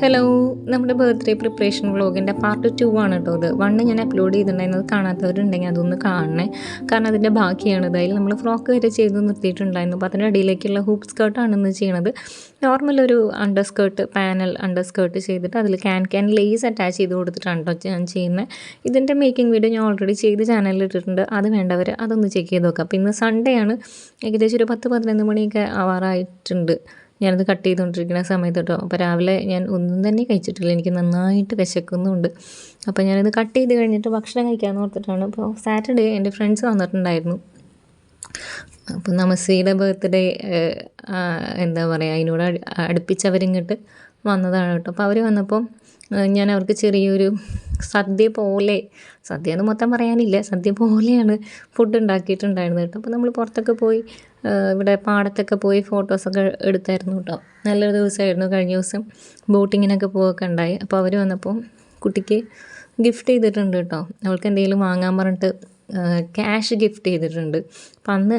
Hello, നമ്മുടെ birthday preparation വ്ളോഗിൻ്റെ part 2 ആണ് കേട്ടോ ഇത്. 1 ഞാൻ അപ്ലോഡ് ചെയ്തിട്ടുണ്ടായിരുന്നത് കാണാത്തവരുണ്ടെങ്കിൽ അതൊന്ന് കാണണേ. കാരണം അതിൻ്റെ ബാക്കിയാണ്. അതിൽ നമ്മൾ ഫ്രോക്ക് വരെ ചെയ്ത് നിർത്തിയിട്ടുണ്ടായിരുന്നു. അപ്പോൾ അതിൻ്റെ അടിയിലേക്കുള്ള ഹൂപ്പ് സ്കേർട്ടാണ് ഇന്ന് ചെയ്യണത്. നോർമൽ ഒരു under skirt, panel under skirt ചെയ്തിട്ട് അതിൽ ക്യാൻ ലേസ് അറ്റാച്ച് ചെയ്ത് കൊടുത്തിട്ടാണ് കേട്ടോ ഞാൻ ചെയ്യുന്നത്. ഇതിൻ്റെ മേക്കിംഗ് വീഡിയോ ഞാൻ ഓൾറെഡി ചെയ്ത് ചാനലിൽ ഇട്ടിട്ടുണ്ട്. അത് വേണ്ടവർ അതൊന്ന് ചെക്ക് ചെയ്ത് നോക്കാം. അപ്പോൾ ഇന്ന് സൺഡേ ആണ്. ഏകദേശം ഒരു 10-11 മണിയൊക്കെ ആവാറായിട്ടുണ്ട് ഞാനത് കട്ട് ചെയ്തുകൊണ്ടിരിക്കുന്ന സമയത്ത് കേട്ടോ. അപ്പോൾ രാവിലെ ഞാൻ ഒന്നും തന്നെ കഴിച്ചിട്ടില്ല, എനിക്ക് നന്നായിട്ട് വിശക്കുന്നുണ്ട്. അപ്പോൾ ഞാനത് കട്ട് ചെയ്ത് കഴിഞ്ഞിട്ട് ഭക്ഷണം കഴിക്കാമെന്ന് ഓർത്തിട്ടാണ്. അപ്പോൾ സാറ്റർഡേ എൻ്റെ ഫ്രണ്ട്സ് വന്നിട്ടുണ്ടായിരുന്നു. അപ്പോൾ നമസ്തയുടെ ബർത്ത്ഡേ എന്താ പറയുക, അതിനോട് അടുപ്പിച്ചവരിങ്ങോട്ട് വന്നതാണ് കേട്ടോ. അപ്പോൾ അവർ വന്നപ്പോൾ ഞാൻ അവർക്ക് ചെറിയൊരു സദ്യ എന്ന് മൊത്തം പറയാനില്ല, സദ്യ പോലെയാണ് ഫുഡ് ഉണ്ടാക്കിയിട്ടുണ്ടായിരുന്നത് കേട്ടോ. അപ്പോൾ നമ്മൾ പുറത്തൊക്കെ പോയി ഇവിടെ പാടത്തൊക്കെ പോയി ഫോട്ടോസൊക്കെ എടുത്തായിരുന്നു കേട്ടോ. നല്ലൊരു ദിവസമായിരുന്നു. കഴിഞ്ഞ ദിവസം ബോട്ടിങ്ങിനൊക്കെ പോവുകയൊക്കെ ഉണ്ടായി. അപ്പോൾ അവർ വന്നപ്പോൾ കുട്ടിക്ക് ഗിഫ്റ്റ് ചെയ്തിട്ടുണ്ട് കേട്ടോ. അവൾക്ക് എന്തെങ്കിലും വാങ്ങാൻ പറഞ്ഞിട്ട് ക്യാഷ് ഗിഫ്റ്റ് ചെയ്തിട്ടുണ്ട്. അപ്പം അന്ന്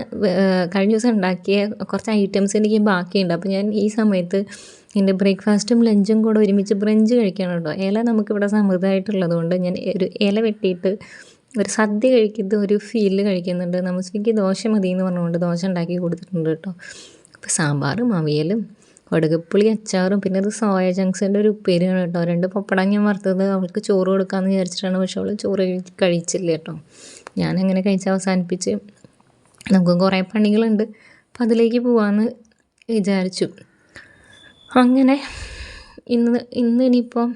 കഴിഞ്ഞ ദിവസം ഉണ്ടാക്കിയ കുറച്ച് ഐറ്റംസ് എനിക്ക് ബാക്കിയുണ്ട്. അപ്പോൾ ഞാൻ ഈ സമയത്ത് എൻ്റെ ബ്രേക്ക്ഫാസ്റ്റും ലഞ്ചും കൂടെ ഒരുമിച്ച് ബ്രഞ്ച് കഴിക്കണം കേട്ടോ. ഇല നമുക്കിവിടെ സമൃദ്ധമായിട്ടുള്ളത് കൊണ്ട് ഞാൻ ഒരു ഇല വെട്ടിയിട്ട് ഒരു സദ്യ കഴിക്കുന്ന ഒരു ഫീലിൽ കഴിക്കുന്നുണ്ട്. നമസ്തേക്ക് ദോശ മതി എന്ന് പറഞ്ഞുകൊണ്ട് ദോശ ഉണ്ടാക്കി കൊടുത്തിട്ടുണ്ട് കേട്ടോ. അപ്പോൾ സാമ്പാറും അവിയലും കടുകപ്പുളി അച്ചാറും പിന്നെ അത് സോയ ചങ്ക്സിൻ്റെ ഒരു ഉപ്പേരിയാണ് കേട്ടോ. 2 പപ്പടം ഞാൻ വറുത്തത് അവൾക്ക് ചോറ് കൊടുക്കാമെന്ന് വിചാരിച്ചിട്ടാണ്. പക്ഷേ അവൾ ചോറ് കഴിച്ചില്ല കേട്ടോ. ഞാനങ്ങനെ കഴിച്ച് അവസാനിപ്പിച്ച് നമുക്ക് കുറേ പണികളുണ്ട്, അപ്പം അതിലേക്ക് പോകാമെന്ന് വിചാരിച്ചു. അങ്ങനെ ഇന്ന് ഇനിയിപ്പോൾ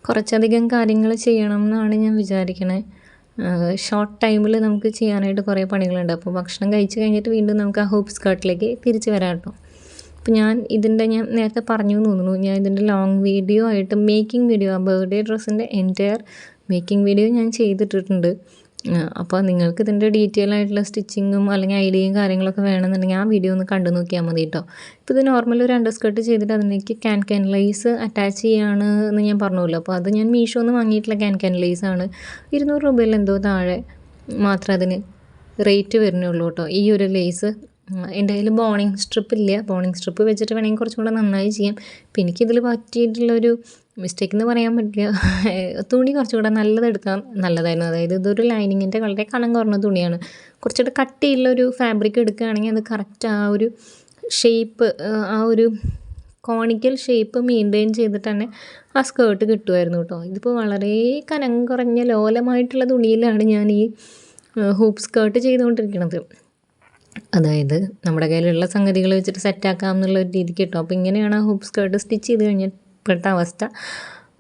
കുറച്ചധികം കാര്യങ്ങൾ ചെയ്യണം എന്നാണ് ഞാൻ വിചാരിക്കണേ. ഷോർട്ട് ടൈമിൽ നമുക്ക് ചെയ്യാനായിട്ട് കുറേ പണികളുണ്ട്. അപ്പോൾ ഭക്ഷണം കഴിച്ച് കഴിഞ്ഞിട്ട് വീണ്ടും നമുക്ക് ആ ഹൂപ്പ് സ്കേർട്ടിലേക്ക് തിരിച്ച് വരാം കേട്ടോ. അപ്പോൾ ഞാൻ നേരത്തെ പറഞ്ഞു തോന്നുന്നു, ഞാൻ ഇതിൻ്റെ ലോങ് വീഡിയോ ആയിട്ട് മേക്കിംഗ് വീഡിയോ, ആ ബർത്ത്ഡേ ഡ്രസ്സിൻ്റെ എൻറ്റയർ മേക്കിംഗ് വീഡിയോ ഞാൻ ചെയ്തിട്ടിട്ടുണ്ട്. അപ്പോൾ നിങ്ങൾക്ക് ഇതിൻ്റെ ഡീറ്റെയിൽ ആയിട്ടുള്ള സ്റ്റിച്ചിങ്ങും അല്ലെങ്കിൽ ഐഡിയയും കാര്യങ്ങളൊക്കെ വേണമെന്നുണ്ടെങ്കിൽ ആ വീഡിയോ ഒന്ന് കണ്ടു നോക്കിയാൽ മതി കേട്ടോ. ഇപ്പോൾ ഇത് നോർമൽ ഒരു അണ്ടർ സ്കേർട്ട് ചെയ്തിട്ട് അതിലേക്ക് ക്യാൻ ലൈസ് അറ്റാച്ച് ചെയ്യാണ് എന്ന് ഞാൻ പറഞ്ഞല്ലോ. അപ്പോൾ അത് ഞാൻ മീഷോന്ന് വാങ്ങിയിട്ടുള്ള ക്യാൻ ലൈസാണ്. 200 രൂപയിൽ എന്തോ താഴെ മാത്രമേ അതിന് റേറ്റ് വരുന്നുള്ളൂ കേട്ടോ. ഈ ഒരു ലേസ് എൻ്റെ കയ്യിൽ ബോണിങ് സ്ട്രിപ്പ് വെച്ചിട്ട് വേണമെങ്കിൽ കുറച്ചും കൂടെ നന്നായി ചെയ്യാം. അപ്പോൾ എനിക്കിതിൽ പറ്റിയിട്ടുള്ളൊരു മിസ്റ്റേക്ക് എന്ന് പറയാൻ പറ്റില്ല. തുണി കുറച്ചുകൂടെ നല്ലതെടുക്കാൻ നല്ലതായിരുന്നു. അതായത് ഇതൊരു ലൈനിങ്ങിൻ്റെ വളരെ കനം കുറഞ്ഞ തുണിയാണ്. കുറച്ചുകൂടെ കട്ടിയുള്ളൊരു ഫാബ്രിക് എടുക്കുകയാണെങ്കിൽ അത് കറക്റ്റ് ആ ഒരു ഷേപ്പ്, ആ ഒരു കോണിക്കൽ ഷേപ്പ് മെയിൻറ്റെയിൻ ചെയ്തിട്ട് തന്നെ ആ സ്കേർട്ട് കിട്ടുമായിരുന്നു കേട്ടോ. ഇതിപ്പോൾ വളരെ കനം കുറഞ്ഞ ലോലമായിട്ടുള്ള തുണിയിലാണ് ഞാൻ ഈ ഹൂപ്പ് സ്കേർട്ട് ചെയ്തുകൊണ്ടിരിക്കുന്നത്. അതായത് നമ്മുടെ കയ്യിലുള്ള സംഗതികൾ വെച്ചിട്ട് സെറ്റാക്കാം എന്നുള്ള ഒരു രീതിക്ക് കിട്ടും. അപ്പോൾ ഇങ്ങനെയാണ് ആ ഹൂപ്പ് സ്കേർട്ട് സ്റ്റിച്ച് ചെയ്ത് കഴിഞ്ഞപ്പോഴത്തെ അവസ്ഥ.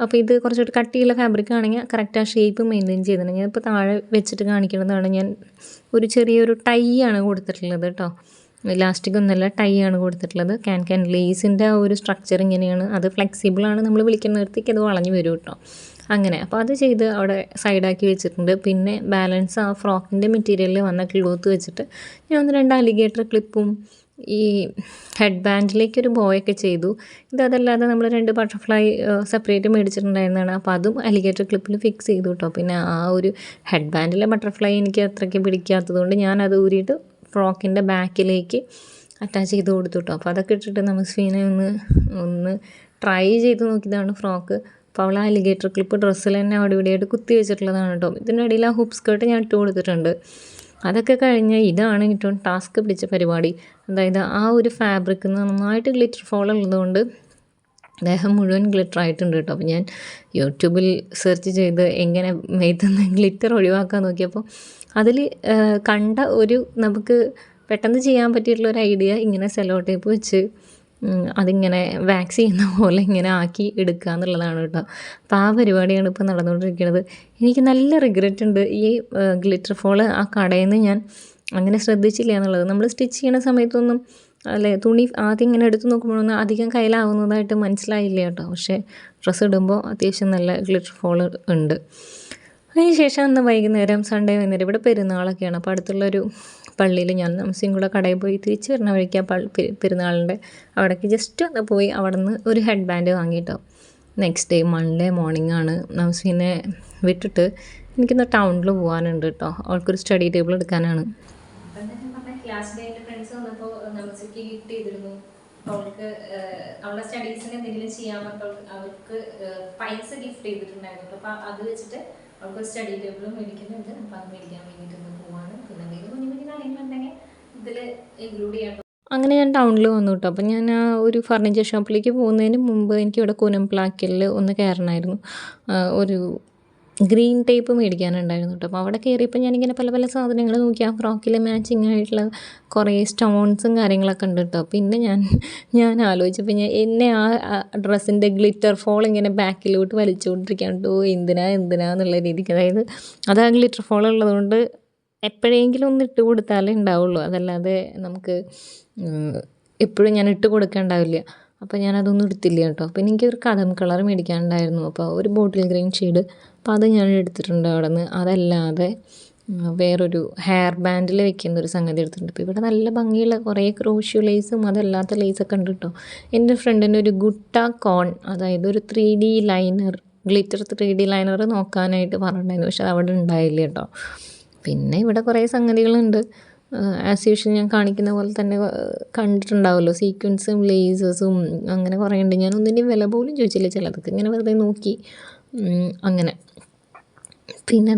അപ്പോൾ ഇത് കുറച്ചുകൂടി കട്ടിയുള്ള ഫാബ്രിക് ആണെങ്കിൽ കറക്റ്റ് ആ ഷേപ്പ് മെയിൻറ്റെയിൻ ചെയ്തിട്ടുണ്ട്. ഞാനിപ്പോൾ താഴെ വെച്ചിട്ട് കാണിക്കുന്നതാണ്. ഞാൻ ഒരു ചെറിയൊരു ടൈ ആണ് കൊടുത്തിട്ടുള്ളത് കേട്ടോ. ഇലാസ്റ്റിക് ഒന്നുമല്ല, ടൈ ആണ് കൊടുത്തിട്ടുള്ളത്. ക്യാൻ ലേസിൻ്റെ ആ ഒരു സ്ട്രക്ചർ ഇങ്ങനെയാണ്. അത് ഫ്ലെക്സിബിളാണ്, നമ്മൾ വിളിക്കുന്നിടത്തേക്ക് അത് വളഞ്ഞു വരും കേട്ടോ. അങ്ങനെ അപ്പോൾ അത് ചെയ്ത് അവിടെ സൈഡാക്കി വെച്ചിട്ടുണ്ട്. പിന്നെ ബാലൻസ് ആ ഫ്രോക്കിൻ്റെ മെറ്റീരിയലിൽ വന്ന ക്ലോത്ത് വെച്ചിട്ട് ഞാൻ 1-2 അലിഗേറ്റർ ക്ലിപ്പും ഈ ഹെഡ് ബാൻഡിലേക്കൊരു ബോയൊക്കെ ചെയ്തു. അതല്ലാതെ നമ്മൾ 2 ബട്ടർഫ്ലൈ സെപ്പറേറ്റ് മേടിച്ചിട്ടുണ്ടായിരുന്നതാണ്. അപ്പോൾ അതും അലിഗേറ്റർ ക്ലിപ്പിൽ ഫിക്സ് ചെയ്തു കേട്ടോ. പിന്നെ ആ ഒരു ഹെഡ് ബാൻഡിലെ ബട്ടർഫ്ലൈ എനിക്ക് അത്രയ്ക്ക് പിടിക്കാത്തതുകൊണ്ട് ഞാനത് ഊരിയിട്ട് ഫ്രോക്കിൻ്റെ ബാക്കിലേക്ക് അറ്റാച്ച് ചെയ്ത് കൊടുത്തു കേട്ടോ. അപ്പോൾ അതൊക്കെ ഇട്ടിട്ട് നമസ്വീനെ ഒന്ന് ട്രൈ ചെയ്ത് നോക്കിയതാണ് ഫ്രോക്ക്. അപ്പോൾ അവൾ അലിഗേറ്റർ ക്ലിപ്പ് ഡ്രസ്സിൽ തന്നെ അവിടെ ഇവിടെയായിട്ട് കുത്തി വെച്ചിട്ടുള്ളതാണ് കേട്ടോ. ഇതിൻ്റെ ഇടയിൽ ആ ഹൂപ്പ് സ്കേർട്ട് ഞാൻ ഇട്ട് കൊടുത്തിട്ടുണ്ട്. അതൊക്കെ കഴിഞ്ഞ് ഇതാണ് ഏറ്റവും ടാസ്ക് പിടിച്ച പരിപാടി. അതായത് ആ ഒരു ഫാബ്രിക് നന്നായിട്ട് ഗ്ലിറ്റർ ഫോൾ ഉള്ളതുകൊണ്ട് ദേഹം മുഴുവൻ ഗ്ലിറ്റർ ആയിട്ടുണ്ട് കേട്ടോ. അപ്പോൾ ഞാൻ യൂട്യൂബിൽ സെർച്ച് ചെയ്ത് എങ്ങനെ മേത്തുനിന്ന് ഗ്ലിറ്റർ ഒഴിവാക്കാൻ നോക്കിയപ്പോൾ അതിൽ കണ്ട ഒരു നമുക്ക് പെട്ടെന്ന് ചെയ്യാൻ പറ്റിയിട്ടുള്ള ഒരു ഐഡിയ ഇങ്ങനെ സെല്ലോ ടേപ്പ് വെച്ച് അതിങ്ങനെ വാക്സ് ചെയ്യുന്ന പോലെ ഇങ്ങനെ ആക്കി എടുക്കുക എന്നുള്ളതാണ് കേട്ടോ. അപ്പോൾ ആ പരിപാടിയാണ് ഇപ്പോൾ നടന്നുകൊണ്ടിരിക്കുന്നത്. എനിക്ക് നല്ല റിഗ്രറ്റ് ഉണ്ട് ഈ ഗ്ലിറ്റർ ഫോള് ആ കടയിൽ നിന്ന് ഞാൻ അങ്ങനെ ശ്രദ്ധിച്ചില്ല എന്നുള്ളത്. നമ്മൾ സ്റ്റിച്ച് ചെയ്യുന്ന സമയത്തൊന്നും തുണി ആദ്യം ഇങ്ങനെ എടുത്ത് നോക്കുമ്പോഴൊന്നും അധികം കയ്യിലാവുന്നതായിട്ട് മനസ്സിലായില്ല കേട്ടോ. പക്ഷേ ഡ്രസ്സ് ഇടുമ്പോൾ അത്യാവശ്യം നല്ല ഗ്ലിറ്റർ ഫോള് ഉണ്ട്. അതിന് ശേഷം അന്ന് വൈകുന്നേരം സൺഡേ വൈകുന്നേരം ഇവിടെ പെരുന്നാളൊക്കെയാണ്. അപ്പോൾ അടുത്തുള്ളൊരു പള്ളിയിൽ ഞാൻ നമസ്തേയും കൂടെ കടയിൽ പോയി തിരിച്ച് വരുന്ന വഴിക്ക് ആ പെരുന്നാളിൻ്റെ അവിടേക്ക് ജസ്റ്റ് ഒന്ന് പോയി അവിടെ നിന്ന് ഒരു ഹെഡ് ബാൻഡ് വാങ്ങിയിട്ടോ. നെക്സ്റ്റ് ഡേ മൺഡേ മോർണിംഗ് ആണ്. നമസ്തീനെ വിട്ടിട്ട് എനിക്കിന്ന് ടൗണിൽ പോകാനുണ്ട് കേട്ടോ. അവൾക്കൊരു സ്റ്റഡി ടേബിൾ എടുക്കാനാണ്. ലാസ്റ്റ് ഡേ എൻ്റെ ഫ്രണ്ട്സ് വന്നപ്പോൾ നമസ്തേക്ക് ഗിഫ്റ്റ് ചെയ്തിരുന്നു അവൾക്ക് അവളുടെ സ്റ്റഡീസിന് എന്തെങ്കിലും ചെയ്യാൻ പറഞ്ഞിട്ട് അവൾക്ക് പൈസ ഗിഫ്റ്റ് ചെയ്തിട്ടുണ്ടായിരുന്നു. അപ്പോൾ അത് വെച്ചിട്ട് അവൾക്ക് സ്റ്റഡി ടേബിളും മേടിക്കുന്നുണ്ട്. അപ്പോൾ അത് മേടിക്കാൻ വേണ്ടിയിട്ട് പോവാണ്. പിന്നെ എന്തെങ്കിലും കുഞ്ഞു കുഞ്ഞു കാര്യങ്ങളുണ്ടെങ്കിൽ ഇതിൽ ഇൻക്ലൂഡ് ചെയ്യാം. അങ്ങനെ ഞാൻ ടൗണിൽ വന്നു കേട്ടോ. അപ്പം ഞാൻ ആ ഒരു ഫർണിച്ചർ ഷോപ്പിലേക്ക് പോകുന്നതിന് മുമ്പ് എനിക്കിവിടെ കുനംപ്ലാക്കിൽ ഒന്ന് കയറണമായിരുന്നു. ഒരു ഗ്രീൻ ടേപ്പ് മേടിക്കാനുണ്ടായിരുന്നു കേട്ടോ. അപ്പോൾ അവിടെ കയറിയപ്പോൾ ഞാനിങ്ങനെ പല പല സാധനങ്ങൾ നോക്കി. ആ ഫ്രോക്കിൽ മാച്ചിങ് ആയിട്ടുള്ള കുറേ സ്റ്റോൺസും കാര്യങ്ങളൊക്കെ ഉണ്ട് കേട്ടോ. പിന്നെ ഞാൻ ആലോചിച്ചപ്പോൾ എന്നെ ആ ഡ്രസ്സിൻ്റെ ഗ്ലിറ്റർ ഫോൾ ഇങ്ങനെ ബാക്കിലോട്ട് വലിച്ചുകൊണ്ടിരിക്കുകയാണ് കേട്ടോ. എന്തിനാന്നുള്ള രീതിക്ക്. അതായത് അത് ആ ഗ്ലിറ്റർ ഫോൾ ഉള്ളതുകൊണ്ട് എപ്പോഴെങ്കിലും ഒന്ന് ഇട്ട് കൊടുത്താലേ ഉണ്ടാവുള്ളൂ. അതല്ലാതെ നമുക്ക് എപ്പോഴും ഞാൻ ഇട്ട് കൊടുക്കാനുണ്ടാവില്ല. അപ്പോൾ ഞാനതൊന്നും എടുത്തില്ല കേട്ടോ. പിന്നെ എനിക്കൊരു കദം കളർ മേടിക്കാനുണ്ടായിരുന്നു. അപ്പോൾ ഒരു ബോട്ടിൽ ഗ്രീൻ ഷെയ്ഡ്, അപ്പോൾ അത് ഞാൻ എടുത്തിട്ടുണ്ട് അവിടെ നിന്ന്. അതല്ലാതെ വേറൊരു ഹെയർ ബാൻഡിൽ വെക്കുന്ന ഒരു സംഗതി എടുത്തിട്ടുണ്ട്. ഇപ്പോൾ ഇവിടെ നല്ല ഭംഗിയുള്ള കുറേ ക്രോഷ്യൂ ലേസും അതല്ലാത്ത ലേസൊക്കെ ഉണ്ട് കേട്ടോ. എൻ്റെ ഫ്രണ്ടിൻ്റെ ഒരു ഗുട്ട കോൺ, അതായത് ഒരു 3D liner, glitter 3D liner നോക്കാനായിട്ട് പറഞ്ഞിട്ടുണ്ടായിരുന്നു. പക്ഷെ അത് അവിടെ ഉണ്ടായില്ല കേട്ടോ. പിന്നെ ഇവിടെ കുറേ സംഗതികളുണ്ട്. ആസ് യൂഷ്വൽ ഞാൻ കാണിക്കുന്ന പോലെ തന്നെ കണ്ടിട്ടുണ്ടാവുമല്ലോ, സീക്വൻസും ലേസസും അങ്ങനെ കുറേ ഉണ്ട്. ഞാൻ ഒന്നിൻ്റെയും വില പോലും ചോദിച്ചില്ല. ചിലതൊക്കെ ഇങ്ങനെ വെറുതെ നോക്കി അങ്ങനെ. പിന്നെ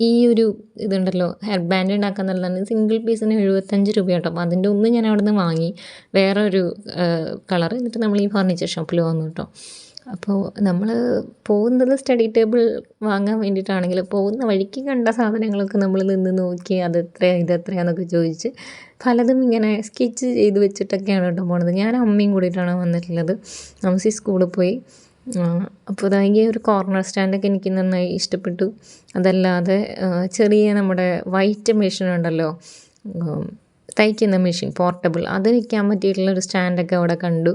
ഈ ഒരു ഇതുണ്ടല്ലോ, ഹെയർ ബാൻഡ് ഉണ്ടാക്കാൻ നല്ലതാണ്. സിംഗിൾ പീസിന് 75 രൂപ കേട്ടോ. അപ്പോൾ അതിൻ്റെ ഒന്ന് ഞാൻ അവിടെ നിന്ന് വാങ്ങി, വേറെ ഒരു കളർ. എന്നിട്ട് നമ്മൾ ഈ ഫർണിച്ചർ ഷോപ്പിൽ വന്നു കേട്ടോ. അപ്പോൾ നമ്മൾ പോകുന്നത് സ്റ്റഡി ടേബിൾ വാങ്ങാൻ വേണ്ടിയിട്ടാണെങ്കിൽ പോകുന്ന വഴിക്ക് കണ്ട സാധനങ്ങളൊക്കെ നമ്മൾ നിന്ന് നോക്കി ഇതെത്രയാണെന്നൊക്കെ ചോദിച്ച് പലതും ഇങ്ങനെ സ്കെച്ച് ചെയ്ത് വെച്ചിട്ടൊക്കെയാണ് കേട്ടോ പോണത്. ഞാൻ അമ്മയും കൂടിയിട്ടാണ് വന്നിട്ടുള്ളത്. നമസി സ്കൂളിൽ പോയി. അപ്പോൾ അതായത് ഒരു കോർണർ സ്റ്റാൻഡൊക്കെ എനിക്ക് നന്നായി ഇഷ്ടപ്പെട്ടു. അതല്ലാതെ ചെറിയ നമ്മുടെ വൈറ്റ് മെഷീൻ ഉണ്ടല്ലോ, തയ്ക്കുന്ന മെഷീൻ പോർട്ടബിൾ, അത് വയ്ക്കാൻ പറ്റിയിട്ടുള്ളൊരു സ്റ്റാൻഡൊക്കെ അവിടെ കണ്ടു.